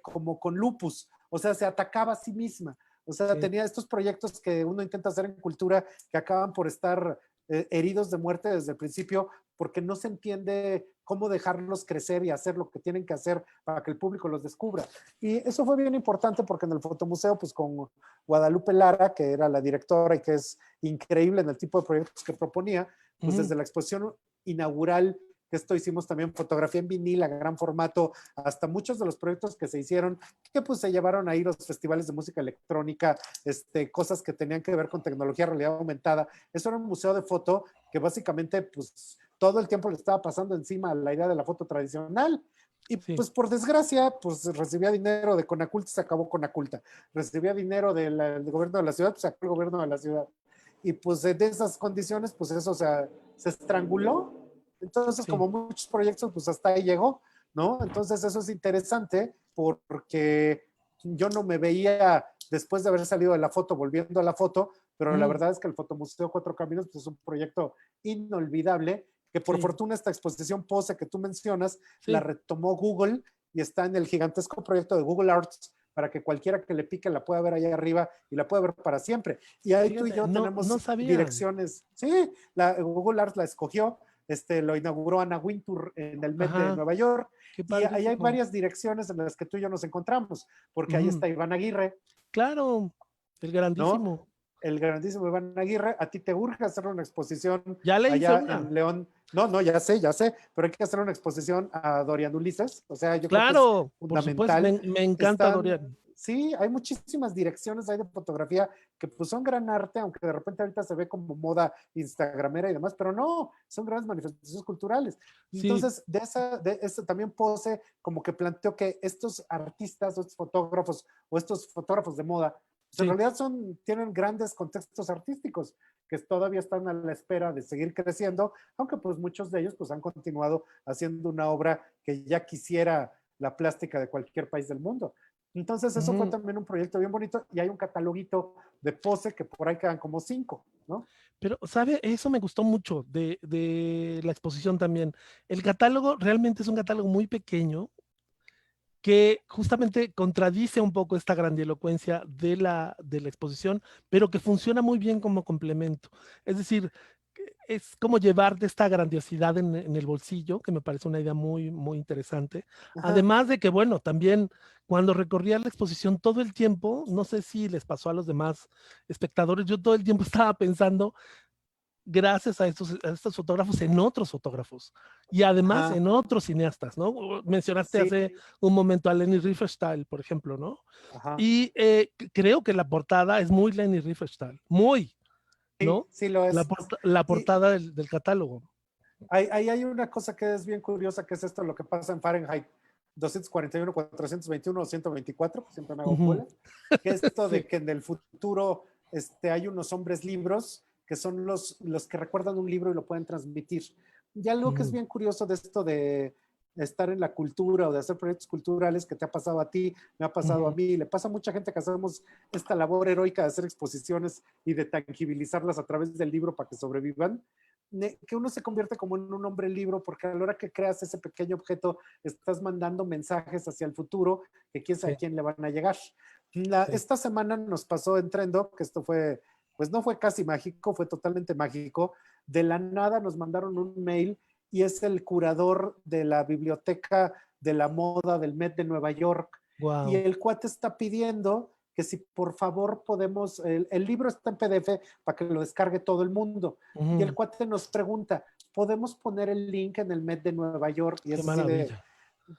como con lupus, o sea, se atacaba a sí misma. O sea, Sí, tenía estos proyectos que uno intenta hacer en cultura que acaban por estar heridos de muerte desde el principio porque no se entiende cómo dejarlos crecer y hacer lo que tienen que hacer para que el público los descubra. Y eso fue bien importante porque en el fotomuseo, pues con Guadalupe Lara, que era la directora y que es increíble en el tipo de proyectos que proponía, pues ujú, desde la exposición inaugural que esto hicimos también fotografía en vinil a gran formato, hasta muchos de los proyectos que se hicieron, que pues se llevaron ahí los festivales de música electrónica, cosas que tenían que ver con tecnología, realidad aumentada. Eso era un museo de foto que básicamente pues todo el tiempo le estaba pasando encima a la idea de la foto tradicional. Y sí, pues por desgracia, pues recibía dinero de Conaculta y se acabó Conaculta. Recibía dinero del gobierno de la ciudad, pues se acabó el gobierno de la ciudad. Y pues de esas condiciones, pues eso se estranguló. Entonces, sí, como muchos proyectos, pues hasta ahí llegó, ¿no? Entonces eso es interesante porque yo no me veía después de haber salido de la foto, volviendo a la foto, pero la ujú, verdad es que el Fotomuseo Cuatro Caminos pues, es un proyecto inolvidable, que por sí, fortuna esta exposición Pose que tú mencionas la sí. retomó Google y está en el gigantesco proyecto de Google Arts para que cualquiera que le pique la pueda ver allá arriba y la pueda ver para siempre. Y ahí tú y Fíjate, yo no, no tenemos sabía. direcciones. Sí, Google Arts la escogió, lo inauguró Anna Wintour en el Met de Ajá, Nueva York, qué y ahí hay padrísimo. varias direcciones en las que tú y yo nos encontramos, porque ahí Ujú, está Iván Aguirre, claro, el ¿no? grandísimo. El grandísimo Iván Aguirre, a ti te urge hacer una exposición Ya le hice allá una. en León. No, no, ya sé, pero hay que hacer una exposición a Dorian Ulises, o sea, yo creo que es Claro, por supuesto, fundamental. me encanta Están, Dorian. sí, hay muchísimas direcciones ahí de fotografía que pues son gran arte, aunque de repente ahorita se ve como moda instagramera y demás, pero no, son grandes manifestaciones culturales. Sí, Entonces, de eso también Pose como que planteó que estos artistas o estos fotógrafos o estos fotógrafos de moda pues en sí, realidad tienen grandes contextos artísticos que todavía están a la espera de seguir creciendo, aunque pues muchos de ellos pues han continuado haciendo una obra que ya quisiera la plástica de cualquier país del mundo. Entonces eso fue ujú. también un proyecto bien bonito y hay un cataloguito de Pose que por ahí quedan como 5, ¿no? Pero, ¿sabe? Eso me gustó mucho de la exposición también. El catálogo realmente es un catálogo muy pequeño que justamente contradice un poco esta grandilocuencia de la exposición, pero que funciona muy bien como complemento. Es decir, es como llevar de esta grandiosidad en el bolsillo, que me parece una idea muy, muy interesante. Ajá. Además de que, bueno, también cuando recorría la exposición todo el tiempo, no sé si les pasó a los demás espectadores, yo todo el tiempo estaba pensando, gracias a estos fotógrafos, en otros fotógrafos y además Ajá. en otros cineastas, ¿no? Mencionaste Sí. hace un momento a Leni Riefenstahl, por ejemplo, ¿no? Ajá. Y creo que la portada es muy Leni Riefenstahl, muy, Sí, ¿no? sí lo es. La Y portada del catálogo. ahí hay una cosa que es bien curiosa, que es esto, lo que pasa en Fahrenheit 241, 421 o 124, que siempre me hago Ujú. bola, que es esto Sí. de que en el futuro hay unos hombres libros que son los que recuerdan un libro y lo pueden transmitir. Y algo que es Ujú. bien curioso de esto de estar en la cultura o de hacer proyectos culturales que te ha pasado a ti, me ha pasado a Ujú. mí, le pasa a mucha gente que hacemos esta labor heroica de hacer exposiciones y de tangibilizarlas a través del libro para que sobrevivan, que uno se convierte como en un hombre libro, porque a la hora que creas ese pequeño objeto, estás mandando mensajes hacia el futuro que quién sabe Sí, quién le van a llegar. sí. Esta semana nos pasó en Trendo, que esto fue, pues no fue casi mágico, fue totalmente mágico. De la nada nos mandaron un mail y es el curador de la biblioteca de la moda del Met de Nueva York. Y Wow. el cuate está pidiendo que si por favor podemos, el libro está en PDF para que lo descargue todo el mundo. Y el cuate nos pregunta, ¿podemos poner el link en el Met de Nueva York? Y Qué es así de, maravilla.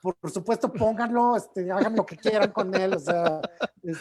por supuesto, pónganlo, hagan lo que quieran con él. O sea,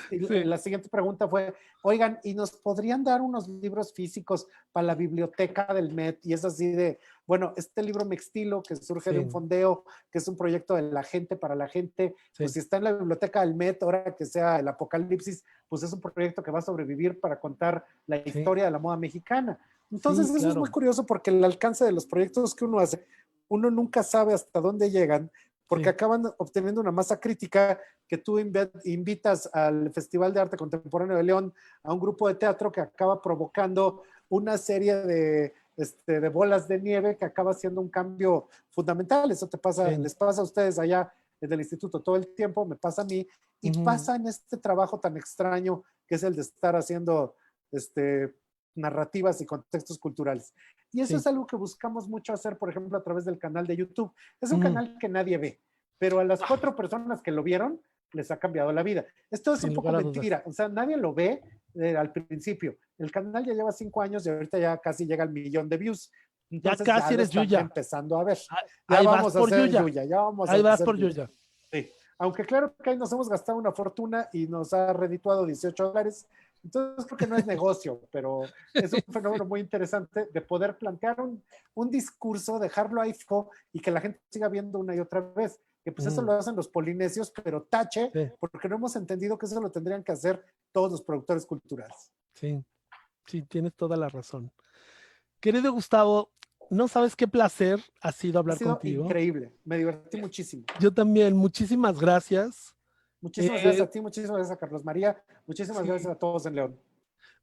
Sí. la siguiente pregunta fue, oigan, ¿y nos podrían dar unos libros físicos para la biblioteca del Met? Y es así de, bueno, este libro Mextilo, que surge de un Sí. fondeo, que es un proyecto de la gente para la gente, pues Sí. si está en la biblioteca del Met, ahora que sea el apocalipsis, pues es un proyecto que va a sobrevivir para contar la Sí. historia de la moda mexicana. Entonces, Sí, eso es muy claro. curioso porque el alcance de los proyectos que uno hace, uno nunca sabe hasta dónde llegan, porque Sí. acaban obteniendo una masa crítica que tú invitas al Festival de Arte Contemporáneo de León a un grupo de teatro que acaba provocando una serie de bolas de nieve que acaba siendo un cambio fundamental. Eso te pasa, Sí. les pasa a ustedes allá en el instituto todo el tiempo, me pasa a mí, y Ujú. pasa en este trabajo tan extraño que es el de estar haciendo narrativas y contextos culturales. Y eso Sí. es algo que buscamos mucho hacer, por ejemplo, a través del canal de YouTube. Es un Ujú. canal que nadie ve, pero a las 4 personas que lo vieron les ha cambiado la vida. Esto es un Sin poco lugar a dudas. mentira, o sea, nadie lo ve al principio. El canal ya lleva 5 años y ahorita ya casi llega al 1,000,000 de views. Ya Entonces ya casi lo eres están Yuya. empezando a ver. Ya Ahí vas vamos a por hacer Yuya. Yuya, ya vamos a Ahí vas hacer por Yuya. Yuya. Sí. Aunque claro que ahí nos hemos gastado una fortuna y nos ha redituado $18. Entonces creo que no es negocio, pero es un Sí. fenómeno muy interesante de poder plantear un discurso, dejarlo ahí y que la gente siga viendo una y otra vez. Que pues eso Ujú. lo hacen los polinesios, pero tache, Sí. porque no hemos entendido que eso lo tendrían que hacer todos los productores culturales. Sí. Sí, tienes toda la razón. Querido Gustavo, no sabes qué placer ha sido Ha hablar sido contigo. increíble, me divertí muchísimo. Yo también, muchísimas gracias. Muchísimas gracias Eh, a ti, muchísimas gracias a Carlos María, muchísimas sí, gracias a todos en León.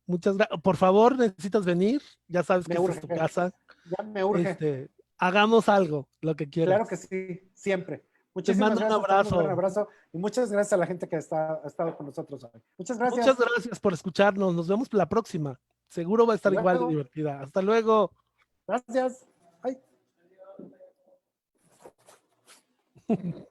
muchas gracias. Por favor, necesitas venir. Ya sabes que Me esta es tu urge, casa. ya me urge. Hagamos algo, lo que Claro quieras. que sí, siempre. Te Muchísimas mando un gracias, te mando un gran abrazo. abrazo y muchas gracias a la gente que ha estado con nosotros hoy. Muchas Muchas gracias. gracias por escucharnos. Nos vemos la próxima. Seguro va a Hasta estar igual de luego. divertida. Hasta luego. Gracias. Bye.